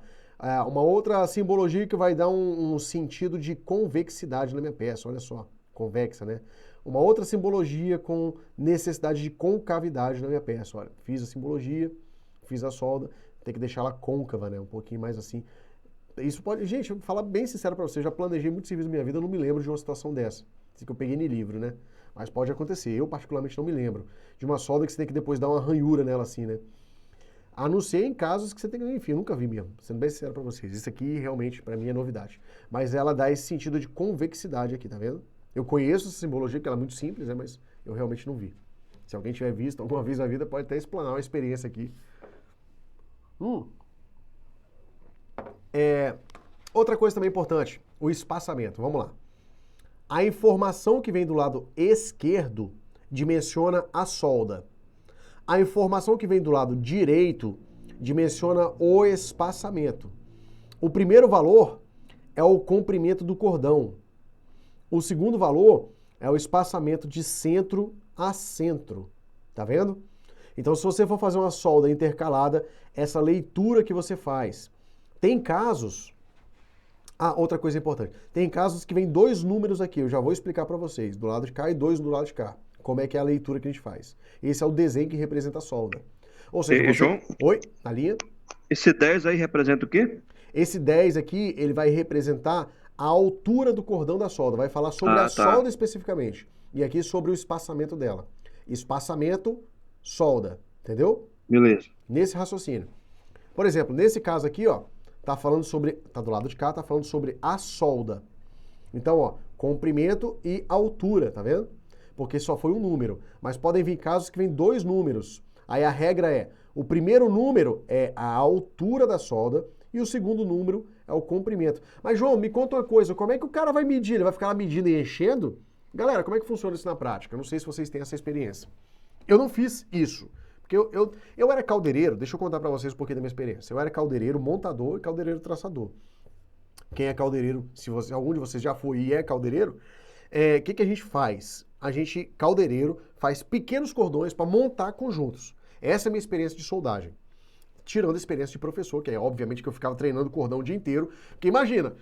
Uma outra simbologia que vai dar um sentido de convexidade na minha peça, olha só, convexa, né? Uma outra simbologia com necessidade de concavidade na minha peça, olha, fiz a simbologia, fiz a solda, tem que deixar ela côncava, né? Um pouquinho mais assim. Isso pode, gente, eu vou falar bem sincero para você, já planejei muito serviço na minha vida, eu não me lembro de uma situação dessa, assim que eu peguei no livro, né? Mas pode acontecer, eu particularmente não me lembro de uma solda que você tem que depois dar uma ranhura nela assim, né? A não ser em casos que você tem que... Enfim, eu nunca vi mesmo, sendo bem sincero pra vocês. Isso aqui, realmente, pra mim, é novidade. Mas ela dá esse sentido de convexidade aqui, tá vendo? Eu conheço essa simbologia, porque ela é muito simples, né? Mas eu realmente não vi. Se alguém tiver visto alguma vez na vida, pode até explanar uma experiência aqui. Outra coisa também importante, o espaçamento. Vamos lá. A informação que vem do lado esquerdo dimensiona a solda. A informação que vem do lado direito dimensiona o espaçamento. O primeiro valor é o comprimento do cordão. O segundo valor é o espaçamento de centro a centro. Tá vendo? Então, se você for fazer uma solda intercalada, essa leitura que você faz. Tem casos... outra coisa importante. Tem casos que vem dois números aqui, eu já vou explicar para vocês. Do lado de cá e dois do lado de cá. Como é que é a leitura que a gente faz. Esse é o desenho que representa a solda. Ou seja, você... João? Oi, na linha? Esse 10 aí representa o quê? Esse 10 aqui, ele vai representar a altura do cordão da solda. Vai falar sobre a solda especificamente. E aqui sobre o espaçamento dela. Espaçamento, solda. Entendeu? Beleza. Nesse raciocínio. Por exemplo, nesse caso aqui, ó, tá falando sobre... Tá do lado de cá, tá falando sobre a solda. Então, ó, comprimento e altura, tá vendo? Porque só foi um número. Mas podem vir casos que vem dois números. Aí a regra é, o primeiro número é a altura da solda e o segundo número é o comprimento. Mas, João, me conta uma coisa, como é que o cara vai medir? Ele vai ficar lá medindo e enchendo? Galera, como é que funciona isso na prática? Eu não sei se vocês têm essa experiência. Eu não fiz isso. Porque eu era caldeireiro, deixa eu contar pra vocês um pouquinho da minha experiência. Eu era caldeireiro, montador e caldeireiro traçador. quem é caldeireiro, se algum de vocês já foi e é caldeireiro, o que a gente faz? A gente, caldeireiro, faz pequenos cordões para montar conjuntos. Essa é a minha experiência de soldagem. Tirando a experiência de professor, que é obviamente que eu ficava treinando cordão o dia inteiro. Porque imagina,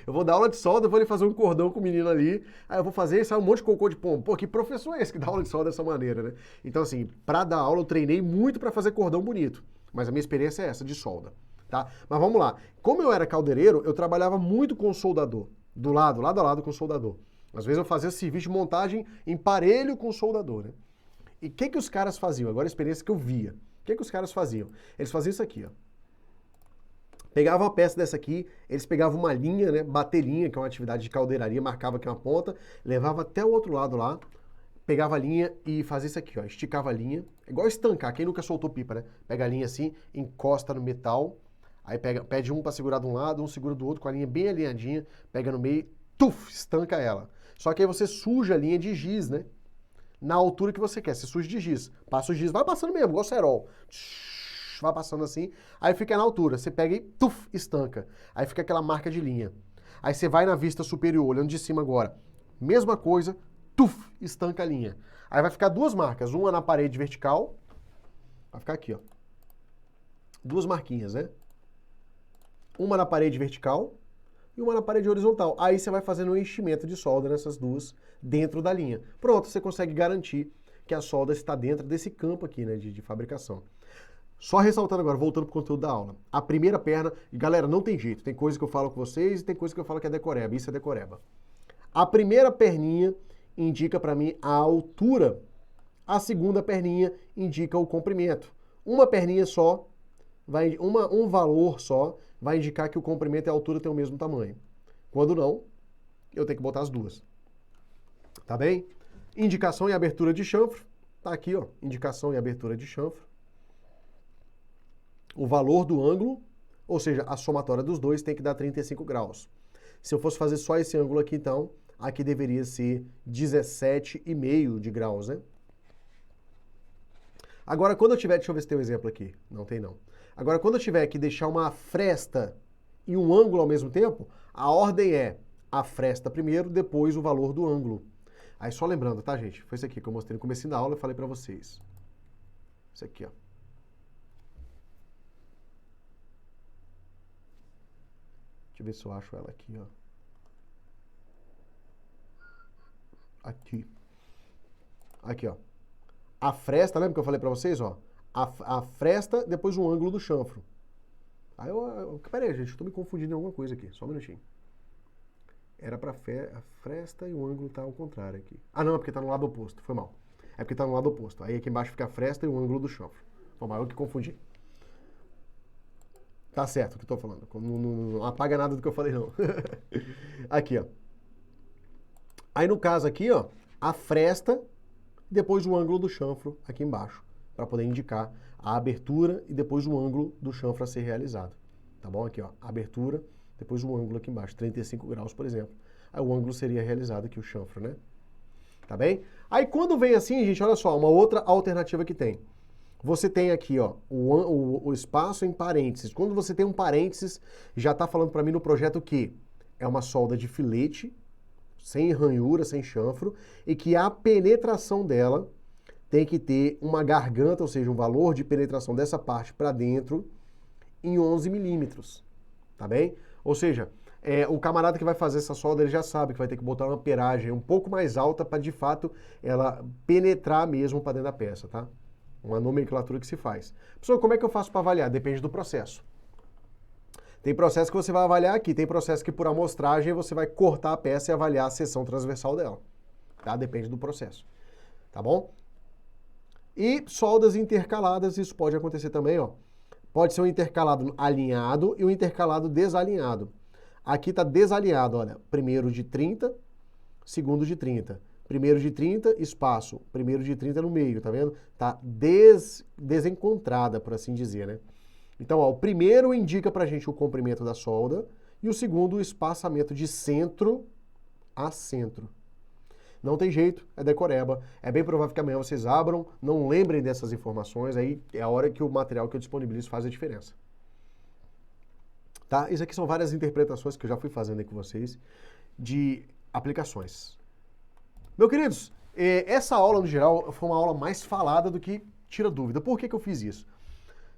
eu vou dar aula de solda, eu vou ali fazer um cordão com o menino ali, aí eu vou fazer e sai um monte de cocô de pombo. Pô, que professor é esse que dá aula de solda dessa maneira, né? Então assim, pra dar aula eu treinei muito pra fazer cordão bonito. Mas a minha experiência é essa, de solda, tá? Mas vamos lá. Como eu era caldeireiro, eu trabalhava muito com o soldador. Lado a lado com o soldador. Às vezes eu fazia serviço de montagem em parelho com o soldador, né? E o que os caras faziam? Agora a experiência que eu via. O que os caras faziam? Eles faziam isso aqui, ó. Pegavam uma peça dessa aqui, eles pegavam uma linha, né, bater linha, que é uma atividade de caldeiraria, marcava aqui uma ponta, levava até o outro lado lá, pegava a linha e fazia isso aqui, ó, esticava a linha, igual estancar, quem nunca soltou pipa, né? Pega a linha assim, encosta no metal, aí pede um para segurar de um lado, um segura do outro, com a linha bem alinhadinha, pega no meio, tuf, estanca ela. Só que aí você suja a linha de giz, né? Na altura que você quer, você suja de giz. Passa o giz, vai passando mesmo, igual cerol. Vai passando assim, aí fica na altura. Você pega e tuf, estanca. Aí fica aquela marca de linha. Aí você vai na vista superior, olhando de cima agora. Mesma coisa, tuf, estanca a linha. Aí vai ficar duas marcas, uma na parede vertical, vai ficar aqui, ó. Duas marquinhas, né? Uma na parede vertical e uma na parede horizontal. Aí você vai fazendo um enchimento de solda nessas duas dentro da linha. Pronto, você consegue garantir que a solda está dentro desse campo aqui, né, de fabricação. Só ressaltando agora, voltando para o conteúdo da aula. A primeira perna, e galera, não tem jeito. Tem coisa que eu falo com vocês e tem coisa que eu falo que é decoreba. Isso é decoreba. A primeira perninha indica para mim a altura. A segunda perninha indica o comprimento. Uma perninha só, um valor só, vai indicar que o comprimento e a altura têm o mesmo tamanho. Quando não, eu tenho que botar as duas. Tá bem? Indicação e abertura de chanfro. Tá aqui, ó. Indicação e abertura de chanfro. O valor do ângulo, ou seja, a somatória dos dois tem que dar 35 graus. Se eu fosse fazer só esse ângulo aqui, então, aqui deveria ser 17,5 de graus, né? Agora, quando eu tiver... Deixa eu ver se tem um exemplo aqui. Não tem, não. Agora, quando eu tiver que deixar uma fresta e um ângulo ao mesmo tempo, a ordem é a fresta primeiro, depois o valor do ângulo. Aí só lembrando, tá, gente? Foi isso aqui que eu mostrei no começo da aula e falei pra vocês. Isso aqui, ó. Deixa eu ver se eu acho ela aqui, ó. Aqui. Aqui, ó. A fresta, lembra que eu falei pra vocês, ó? A fresta, depois o ângulo do chanfro. Aí pera aí, gente, eu tô me confundindo em alguma coisa aqui. Só um minutinho. Era pra a fresta e o ângulo tá ao contrário aqui. Ah, não, é porque tá no lado oposto. Foi mal. É porque tá no lado oposto. Aí aqui embaixo fica a fresta e o ângulo do chanfro. Foi mal, eu que confundi. Tá certo o que eu tô falando. Não apaga nada do que eu falei, não. Aqui, ó. Aí no caso aqui, ó, a fresta, depois o ângulo do chanfro aqui embaixo, para poder indicar a abertura e depois o ângulo do chanfro a ser realizado. Tá bom? Aqui, ó, abertura, depois o ângulo aqui embaixo, 35 graus, por exemplo. Aí o ângulo seria realizado aqui, o chanfro, né? Tá bem? Aí quando vem assim, gente, olha só, uma outra alternativa que tem. Você tem aqui, ó, o espaço em parênteses. Quando você tem um parênteses, já está falando para mim no projeto que é uma solda de filete, sem ranhura, sem chanfro, e que a penetração dela tem que ter uma garganta, ou seja, um valor de penetração dessa parte para dentro em 11 milímetros, tá bem? Ou seja, o camarada que vai fazer essa solda, ele já sabe que vai ter que botar uma amperagem um pouco mais alta para, de fato, ela penetrar mesmo para dentro da peça, tá? Uma nomenclatura que se faz. Pessoal, como é que eu faço para avaliar? Depende do processo. Tem processo que você vai avaliar aqui, tem processo que por amostragem você vai cortar a peça e avaliar a seção transversal dela. Tá? Depende do processo. Tá bom? E soldas intercaladas, isso pode acontecer também, ó. Pode ser um intercalado alinhado e um intercalado desalinhado. Aqui está desalinhado, olha. Primeiro de 30, segundo de 30. Primeiro de 30, espaço. Primeiro de 30 no meio, tá vendo? Tá desencontrada, por assim dizer, né? Então, ó, o primeiro indica pra gente o comprimento da solda e o segundo o espaçamento de centro a centro. Não tem jeito, é decoreba. É bem provável que amanhã vocês abram, não lembrem dessas informações, aí é a hora que o material que eu disponibilizo faz a diferença. tá? Isso aqui são várias interpretações que eu já fui fazendo aí com vocês de aplicações. Meus queridos, essa aula, no geral, foi uma aula mais falada do que tira dúvida. Por que que eu fiz isso?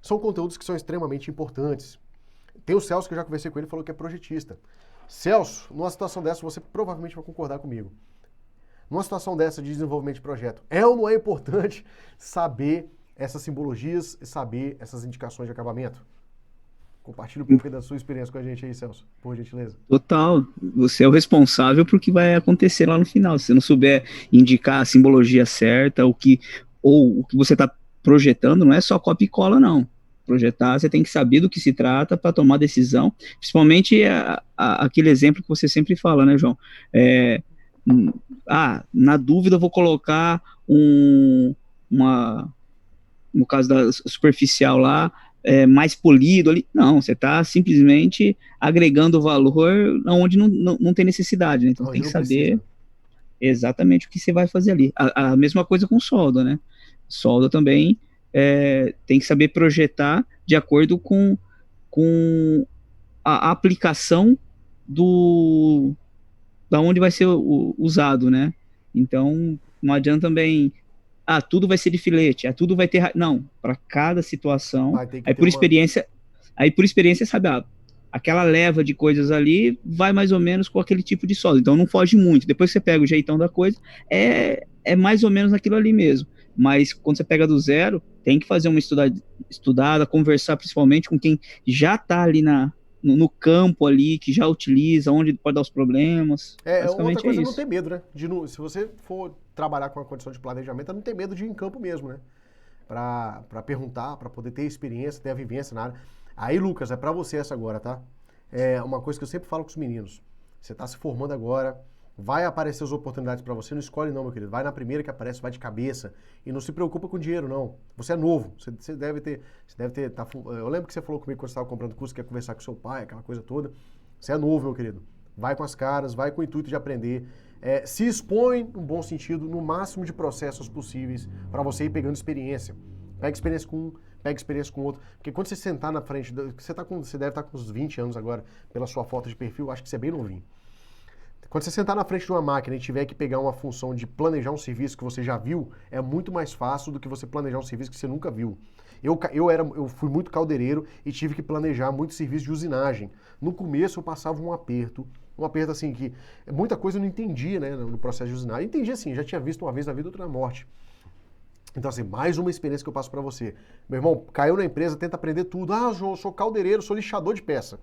São conteúdos que são extremamente importantes. Tem o Celso, que eu já conversei com ele, falou que é projetista. Celso, numa situação dessa, você provavelmente vai concordar comigo. Numa situação dessa de desenvolvimento de projeto, é ou não é importante saber essas simbologias e saber essas indicações de acabamento? Compartilhe um pouco da sua experiência com a gente aí, Celso, por gentileza. Total, você é o responsável por que vai acontecer lá no final. Se você não souber indicar a simbologia certa, o que você está projetando, não é só copia e cola, não. Projetar, você tem que saber do que se trata para tomar decisão, principalmente aquele exemplo que você sempre fala, né, João? Na dúvida eu vou colocar no caso da superficial lá, mais polido ali. Não, você está simplesmente agregando valor onde não tem necessidade, né? Então tem que saber exatamente o que você vai fazer ali. A mesma coisa com solda, né? Solda também tem que saber projetar de acordo com a aplicação da onde vai ser usado, né? Então não adianta também tudo vai ser de filete, tudo vai ter... Não, para cada situação, aí por experiência, sabe, aquela leva de coisas ali vai mais ou menos com aquele tipo de solda, então não foge muito. Depois que você pega o jeitão da coisa, é mais ou menos aquilo ali mesmo. Mas quando você pega do zero, tem que fazer uma estudada, conversar principalmente com quem já está ali no campo ali, que já utiliza, onde pode dar os problemas. Outra coisa é não ter medo, né? Se você for trabalhar com a condição de planejamento, é não ter medo de ir em campo mesmo, né? Pra perguntar, pra poder ter experiência, ter a vivência na área. Aí, Lucas, é pra você essa agora, tá? É uma coisa que eu sempre falo com os meninos. Você tá se formando agora, vai aparecer as oportunidades pra você, não escolhe não, meu querido. Vai na primeira que aparece, vai de cabeça. E não se preocupa com dinheiro, não. Você é novo, você deve ter... eu lembro que você falou comigo quando você estava comprando curso, que ia conversar com seu pai, aquela coisa toda. Você é novo, meu querido. Vai com as caras, vai com o intuito de aprender. Se expõe, no bom sentido, no máximo de processos possíveis para você ir pegando experiência. Pega experiência com um, pega experiência com outro. Porque quando você sentar na frente, você deve estar com uns 20 anos agora, pela sua foto de perfil, acho que você é bem novinho. Quando você sentar na frente de uma máquina e tiver que pegar uma função de planejar um serviço que você já viu, é muito mais fácil do que você planejar um serviço que você nunca viu. Eu fui muito caldeireiro e tive que planejar muito serviço de usinagem. No começo eu passava um aperto assim que muita coisa eu não entendia, né, no processo de usinagem. Eu entendia assim, já tinha visto uma vez na vida, outra na morte. Então assim, mais uma experiência que eu passo para você. Meu irmão, caiu na empresa, tenta aprender tudo. João, eu sou caldeireiro, sou lixador de peça.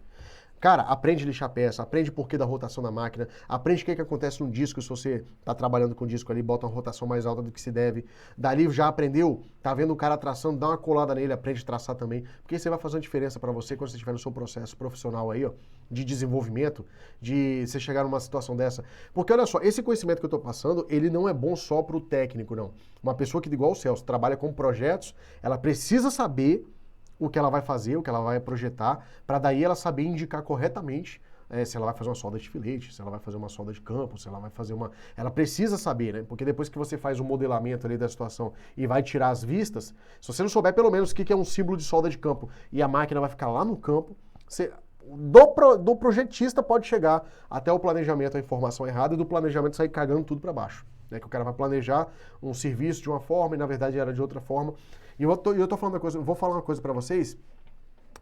Cara, aprende a lixar peça, aprende o porquê da rotação da máquina, aprende o que acontece no disco se você está trabalhando com o disco ali, bota uma rotação mais alta do que se deve. Dali já aprendeu, tá vendo o cara traçando, dá uma colada nele, aprende a traçar também, porque isso vai fazer uma diferença para você quando você estiver no seu processo profissional aí, ó, de desenvolvimento, de você chegar numa situação dessa. Porque olha só, esse conhecimento que eu estou passando, ele não é bom só para o técnico, não. Uma pessoa que, igual o Celso, trabalha com projetos, ela precisa saber o que ela vai fazer, o que ela vai projetar, para daí ela saber indicar corretamente se ela vai fazer uma solda de filete, se ela vai fazer uma solda de campo, se ela vai fazer uma... Ela precisa saber, né? Porque depois que você faz o modelamento ali da situação e vai tirar as vistas, se você não souber pelo menos o que é um símbolo de solda de campo e a máquina vai ficar lá no campo, do projetista pode chegar até o planejamento, a informação errada, e do planejamento sair cagando tudo para baixo. Né? Que o cara vai planejar um serviço de uma forma e na verdade era de outra forma. E eu tô falando uma coisa, eu vou falar uma coisa para vocês.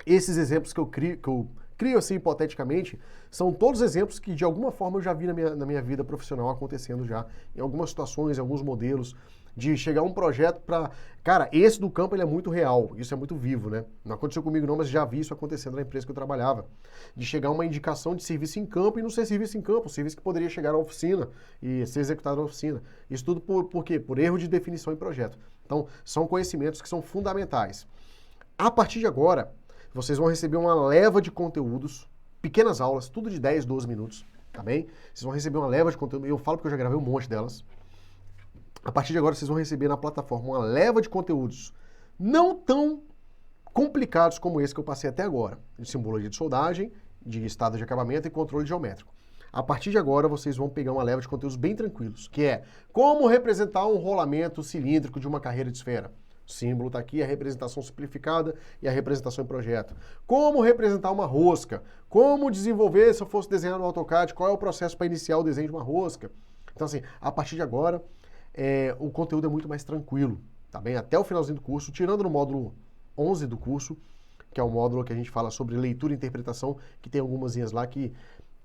Esses exemplos que eu crio assim hipoteticamente, são todos exemplos que de alguma forma eu já vi na minha vida profissional acontecendo já, em algumas situações, em alguns modelos, de chegar um projeto para... Cara, esse do campo ele é muito real, isso é muito vivo, né? Não aconteceu comigo não, mas já vi isso acontecendo na empresa que eu trabalhava. De chegar uma indicação de serviço em campo e não ser serviço em campo, serviço que poderia chegar na oficina e ser executado na oficina. Isso tudo por quê? Por erro de definição em projeto. Então, são conhecimentos que são fundamentais. A partir de agora, vocês vão receber uma leva de conteúdos, pequenas aulas, tudo de 10, 12 minutos, tá bem? Vocês vão receber uma leva de conteúdo, eu falo porque eu já gravei um monte delas. A partir de agora, vocês vão receber na plataforma uma leva de conteúdos não tão complicados como esse que eu passei até agora, de simbologia de soldagem, de estado de acabamento e controle geométrico. A partir de agora, vocês vão pegar uma leva de conteúdos bem tranquilos, que é como representar um rolamento cilíndrico de uma carreira de esfera. Símbolo está aqui, a representação simplificada e a representação em projeto. Como representar uma rosca? Como desenvolver, se eu fosse desenhar no AutoCAD, qual é o processo para iniciar o desenho de uma rosca? Então, assim, a partir de agora, o conteúdo é muito mais tranquilo, tá bem? Até o finalzinho do curso, tirando no módulo 11 do curso, que é o módulo que a gente fala sobre leitura e interpretação, que tem algumas lá que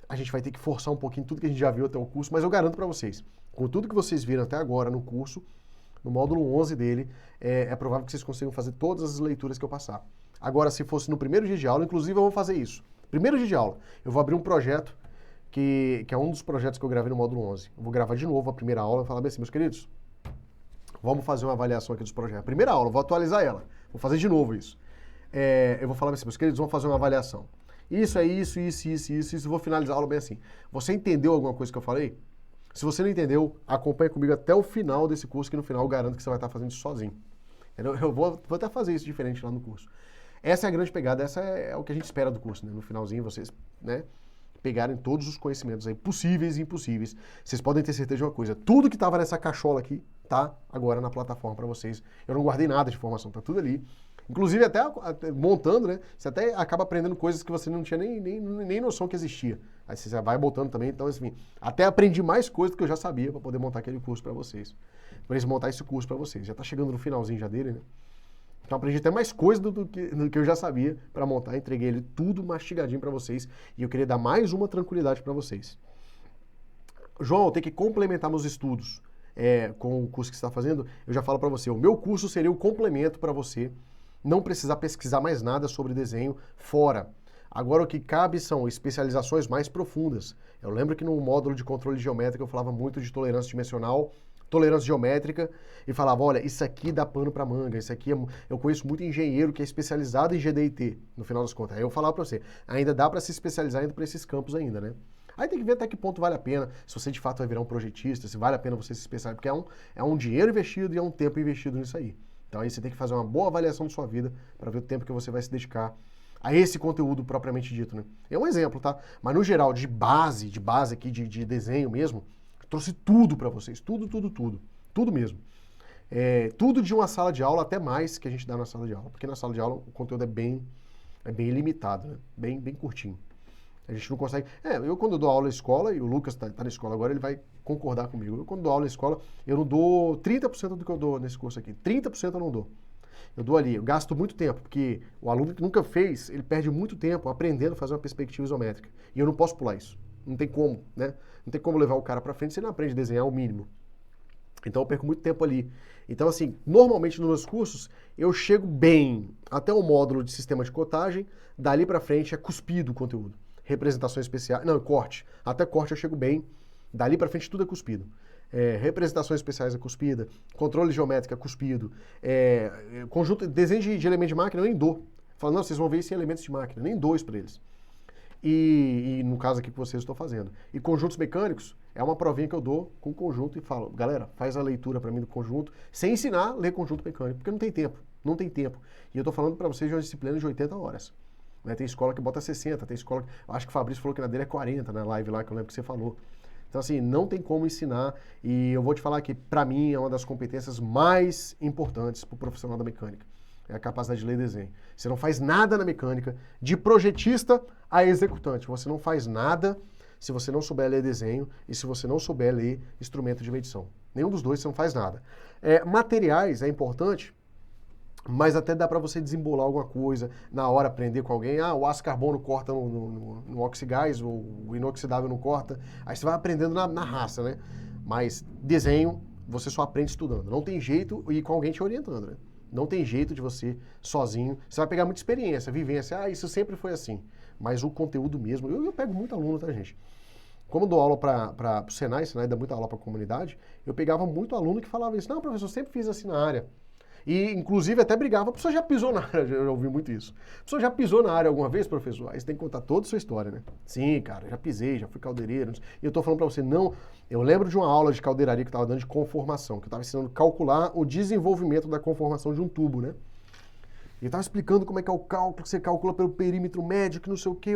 a gente vai ter que forçar um pouquinho tudo que a gente já viu até o curso, mas eu garanto para vocês, com tudo que vocês viram até agora no curso, no módulo 11 dele, é provável que vocês consigam fazer todas as leituras que eu passar. Agora, se fosse no primeiro dia de aula, inclusive eu vou fazer isso. Primeiro dia de aula, eu vou abrir um projeto, que é um dos projetos que eu gravei no módulo 11. Eu vou gravar de novo a primeira aula e falar bem assim, meus queridos, vamos fazer uma avaliação aqui dos projetos. Primeira aula, eu vou atualizar ela. Vou fazer de novo isso. Eu vou falar bem assim, meus queridos, vamos fazer uma avaliação. Isso é isso, vou finalizar a aula bem assim. Você entendeu alguma coisa que eu falei? Se você não entendeu, acompanhe comigo até o final desse curso, que no final eu garanto que você vai estar fazendo isso sozinho. Eu vou até fazer isso diferente lá no curso. Essa é a grande pegada, essa é o que a gente espera do curso, né? No finalzinho, vocês, né, pegarem todos os conhecimentos aí, possíveis e impossíveis. Vocês podem ter certeza de uma coisa, tudo que estava nessa cachola aqui, tá agora na plataforma para vocês. Eu não guardei nada de informação, tá tudo ali. Inclusive, até montando, né? Você até acaba aprendendo coisas que você não tinha nem noção que existia. Aí você vai botando também. Então, assim, até aprendi mais coisas do que eu já sabia para poder montar aquele curso para vocês. Para eles montar esse curso para vocês. Já está chegando no finalzinho já dele, né? Então, aprendi até mais coisas do que eu já sabia para montar. Entreguei ele tudo mastigadinho para vocês. E eu queria dar mais uma tranquilidade para vocês. João, eu tenho que complementar meus estudos com o curso que você está fazendo. Eu já falo para você, o meu curso seria o complemento para você não precisar pesquisar mais nada sobre desenho fora. Agora o que cabe são especializações mais profundas. Eu lembro que no módulo de controle geométrico eu falava muito de tolerância dimensional, tolerância geométrica, e falava, olha, isso aqui dá pano para manga, isso aqui eu conheço muito engenheiro que é especializado em GDIT, no final das contas. Aí eu falava para você, ainda dá para se especializar indo para esses campos ainda, né? Aí tem que ver até que ponto vale a pena, se você de fato vai virar um projetista, se vale a pena você se especializar, porque é um dinheiro investido e é um tempo investido nisso aí. Então aí você tem que fazer uma boa avaliação de sua vida para ver o tempo que você vai se dedicar a esse conteúdo propriamente dito, né? É um exemplo, tá? Mas no geral, de base aqui, de desenho mesmo, trouxe tudo para vocês, tudo mesmo. Tudo de uma sala de aula, até mais que a gente dá na sala de aula, porque na sala de aula o conteúdo é bem limitado, né? Bem curtinho. A gente não consegue... eu quando eu dou aula na escola, e o Lucas tá na escola agora, ele vai concordar comigo. Eu quando dou aula na escola, eu não dou 30% do que eu dou nesse curso aqui. 30% eu não dou. Eu dou ali, eu gasto muito tempo, porque o aluno que nunca fez, ele perde muito tempo aprendendo a fazer uma perspectiva isométrica. E eu não posso pular isso. Não tem como, né? Não tem como levar o cara para frente se ele não aprende a desenhar o mínimo. Então eu perco muito tempo ali. Então assim, normalmente nos meus cursos, eu chego bem até o módulo de sistema de cotagem, dali para frente é cuspido o conteúdo. Representações especiais, não, corte. Até corte eu chego bem, dali para frente tudo é cuspido. Representações especiais é cuspida, controle geométrico é cuspido, conjunto, desenho de elementos de máquina eu nem dou. Falo, não, vocês vão ver isso em elementos de máquina, nem dou isso para eles. E no caso aqui que vocês estão fazendo. E conjuntos mecânicos é uma provinha que eu dou com o conjunto e falo, galera, faz a leitura para mim do conjunto, sem ensinar a ler conjunto mecânico, porque não tem tempo. E eu tô falando para vocês de uma disciplina de 80 horas. Né? Tem escola que bota 60, tem escola que... Acho que o Fabrício falou que na dele é 40, na live lá, que eu lembro que você falou. Então, assim, não tem como ensinar. E eu vou te falar que, para mim, é uma das competências mais importantes para o profissional da mecânica. É a capacidade de ler desenho. Você não faz nada na mecânica, de projetista a executante. Você não faz nada se você não souber ler desenho e se você não souber ler instrumento de medição. Nenhum dos dois você não faz nada. Materiais é importante, mas até dá para você desembolar alguma coisa na hora, aprender com alguém. O aço carbono corta no oxigás, o inoxidável não corta. Aí você vai aprendendo na raça, né? Mas desenho, você só aprende estudando. Não tem jeito e com alguém te orientando, né? Não tem jeito de você sozinho. Você vai pegar muita experiência, vivência. Isso sempre foi assim. Mas o conteúdo mesmo... Eu pego muito aluno, tá, gente? Como eu dou aula para o Senai dá muita aula para a comunidade, eu pegava muito aluno que falava isso. Não, professor, eu sempre fiz assim na área. E, inclusive, até brigava. A pessoa já pisou na área, eu já ouvi muito isso. A pessoa já pisou na área alguma vez, professor? Aí você tem que contar toda a sua história, né? Sim, cara, já pisei, já fui caldeireiro. E eu tô falando pra você, não... Eu lembro de uma aula de caldeiraria que eu tava dando de conformação, que eu tava ensinando a calcular o desenvolvimento da conformação de um tubo, né? E eu tava explicando como é que é o cálculo, que você calcula pelo perímetro médio, que não sei o quê.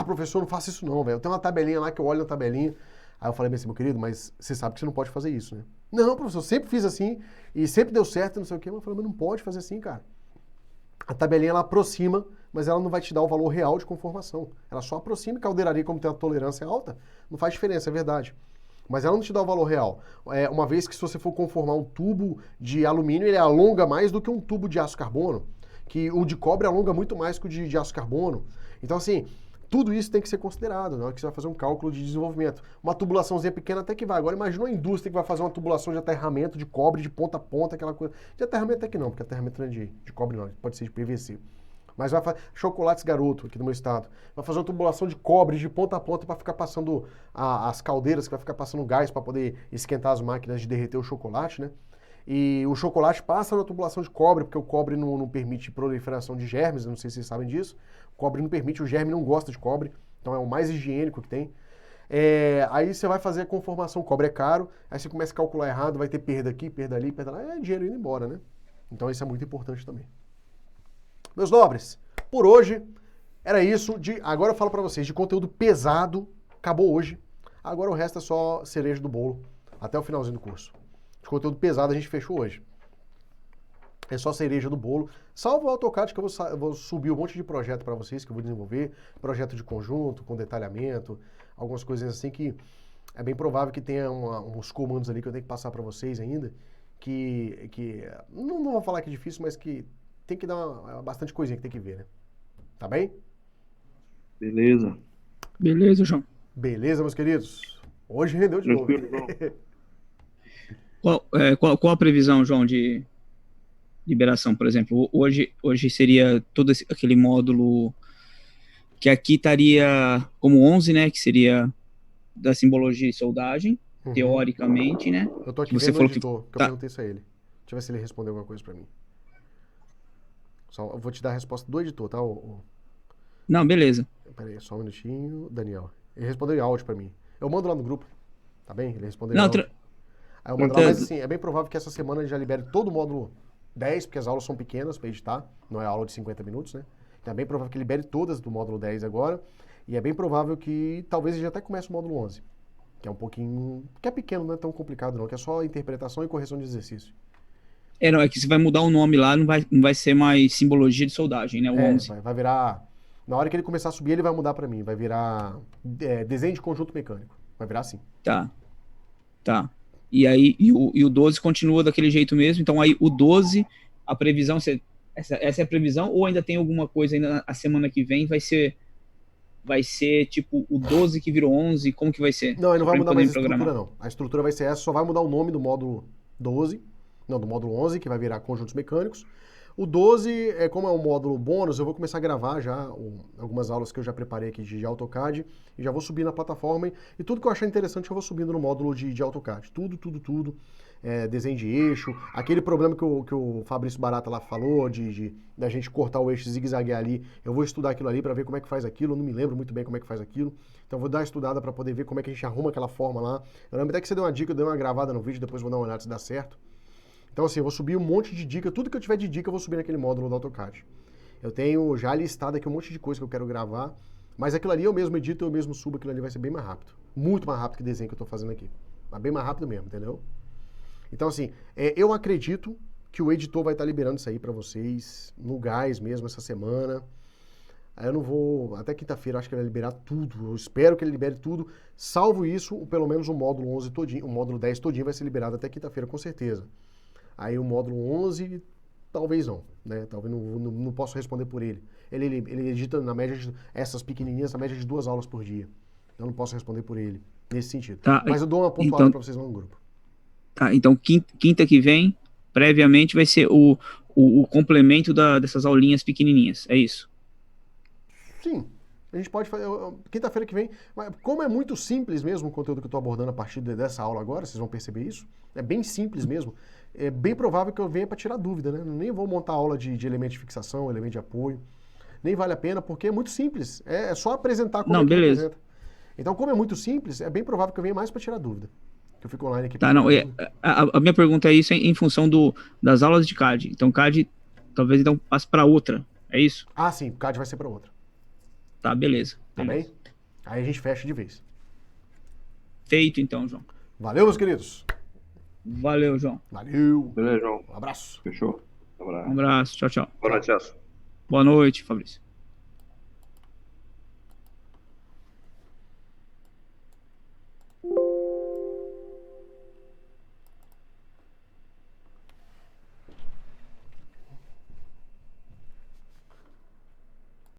Professor, não faça isso não, velho. Eu tenho uma tabelinha lá que eu olho na tabelinha. Aí eu falei assim, meu querido, mas você sabe que você não pode fazer isso, né? Não, professor, eu sempre fiz assim e sempre deu certo, não sei o quê. Mas eu falei, mas não pode fazer assim, cara. A tabelinha, ela aproxima, mas ela não vai te dar o valor real de conformação. Ela só aproxima e caldeiraria, como tem a tolerância alta, não faz diferença, é verdade. Mas ela não te dá o valor real. Uma vez que se você for conformar um tubo de alumínio, ele alonga mais do que um tubo de aço carbono, que o de cobre alonga muito mais que o de aço carbono. Então, assim, tudo isso tem que ser considerado na hora que você vai fazer um cálculo de desenvolvimento. Uma tubulaçãozinha pequena até que vai. Agora, imagina uma indústria que vai fazer uma tubulação de aterramento de cobre de ponta a ponta, aquela coisa. De aterramento até que não, porque aterramento não é de cobre não, pode ser de PVC. Mas vai fazer Chocolates Garoto, aqui no meu estado. Vai fazer uma tubulação de cobre de ponta a ponta para ficar passando as caldeiras, que vai ficar passando gás para poder esquentar as máquinas de derreter o chocolate, né? E o chocolate passa na tubulação de cobre, porque o cobre não permite proliferação de germes, eu não sei se vocês sabem disso. O cobre não permite, o germe não gosta de cobre, então é o mais higiênico que tem. Aí você vai fazer a conformação, o cobre é caro, aí você começa a calcular errado, vai ter perda aqui, perda ali, perda lá, é dinheiro indo embora, né? Então isso é muito importante também. Meus nobres, por hoje era isso. Agora eu falo pra vocês, de conteúdo pesado, acabou hoje. Agora o resto é só cereja do bolo, até o finalzinho do curso. De conteúdo pesado a gente fechou hoje. É só cereja do bolo. Salvo o AutoCAD, que eu vou subir um monte de projeto para vocês, que eu vou desenvolver. Projeto de conjunto, com detalhamento, algumas coisas assim que é bem provável que tenha uns comandos ali que eu tenho que passar para vocês ainda, que não vou falar que é difícil, mas que tem que dar bastante coisinha que tem que ver, né? Tá bem? Beleza. Beleza, João. Beleza, meus queridos? Hoje rendeu de novo. Qual a previsão, João, de liberação, por exemplo? Hoje seria todo aquele módulo que aqui estaria como 11, né? Que seria da simbologia e soldagem, teoricamente, né? Eu tô aqui que você vendo falou o editor, que eu tá. perguntei isso a ele. Deixa eu ver se ele respondeu alguma coisa pra mim. Eu vou te dar a resposta do editor, tá? Não, beleza. Pera aí, só um minutinho. Daniel. Ele respondeu em áudio pra mim. Eu mando lá no grupo, tá bem? Ele respondeu em áudio. Aí eu mando lá, mas assim, é bem provável que essa semana ele já libere todo o módulo 10, porque as aulas são pequenas pra editar, não é aula de 50 minutos, né? Então é bem provável que libere todas do módulo 10 agora, e é bem provável que talvez ele já até comece o módulo 11, que é um pouquinho... que é pequeno, não é tão complicado não, que é só interpretação e correção de exercício. Não, é que você vai mudar o nome lá, não vai ser mais simbologia de soldagem, né? O 11. Vai virar... Na hora que ele começar a subir, ele vai mudar pra mim. Vai virar desenho de conjunto mecânico. Vai virar assim. Tá. E aí, o 12 continua daquele jeito mesmo. Então aí o 12, a previsão, essa é a previsão, ou ainda tem alguma coisa ainda a semana que vem, vai ser tipo o 12 que virou 11, como que vai ser? Não, ele não vai mudar mais a estrutura não. A estrutura vai ser essa, só vai mudar o nome do módulo 12, não, do módulo 11, que vai virar conjuntos mecânicos. O 12, como é um módulo bônus, eu vou começar a gravar já algumas aulas que eu já preparei aqui de AutoCAD e já vou subir na plataforma e tudo que eu achar interessante eu vou subindo no módulo de AutoCAD. Tudo. Desenho de eixo, aquele problema que o Fabrício Barata lá falou, da gente cortar o eixo e zigue-zaguear ali, eu vou estudar aquilo ali para ver como é que faz aquilo, eu não me lembro muito bem como é que faz aquilo, então eu vou dar uma estudada para poder ver como é que a gente arruma aquela forma lá. Eu lembro até que você deu uma dica, eu dei uma gravada no vídeo, depois vou dar uma olhada se dá certo. Então assim, eu vou subir um monte de dica, tudo que eu tiver de dica eu vou subir naquele módulo do AutoCAD. Eu tenho já listado aqui um monte de coisa que eu quero gravar, mas aquilo ali eu mesmo edito, eu mesmo subo, aquilo ali vai ser bem mais rápido. Muito mais rápido que o desenho que eu tô fazendo aqui. Mas bem mais rápido mesmo, entendeu? Então assim, eu acredito que o editor vai estar liberando isso aí pra vocês, no gás mesmo, essa semana. Aí eu não vou, até quinta-feira acho que ele vai liberar tudo, eu espero que ele libere tudo, salvo isso, pelo menos o módulo 11 todinho, o módulo 10 todinho vai ser liberado até quinta-feira com certeza. Aí o módulo 11, talvez não, né? Talvez não posso responder por ele. Ele edita na média de essas pequenininhas, na média de 2 aulas por dia. Eu não posso responder por ele, nesse sentido. Tá, mas eu dou uma pontuada para vocês lá no grupo. Tá, então quinta que vem, previamente, vai ser o complemento dessas aulinhas pequenininhas, é isso? Sim. A gente pode fazer, quinta-feira que vem, mas como é muito simples mesmo o conteúdo que eu estou abordando a partir dessa aula agora, vocês vão perceber isso, é bem simples mesmo, é bem provável que eu venha para tirar dúvida, né? Nem vou montar aula de elemento de fixação, elemento de apoio, nem vale a pena, porque é muito simples, é só apresentar como é que apresenta. Então, como é muito simples, é bem provável que eu venha mais para tirar dúvida. Que eu fico online aqui. Tá, não, a minha pergunta é isso em função das aulas de CAD. Então, CAD talvez então passe para outra, é isso? Ah, sim, o CAD vai ser para outra. Tá, beleza. Tá bem? Aí a gente fecha de vez. Feito, então, João. Valeu, meus queridos. Valeu, João. Valeu. Beleza, João. Um abraço. Fechou. Um Um abraço. abraço. Tchau, tchau. Boa noite, Celso. Boa noite, Fabrício.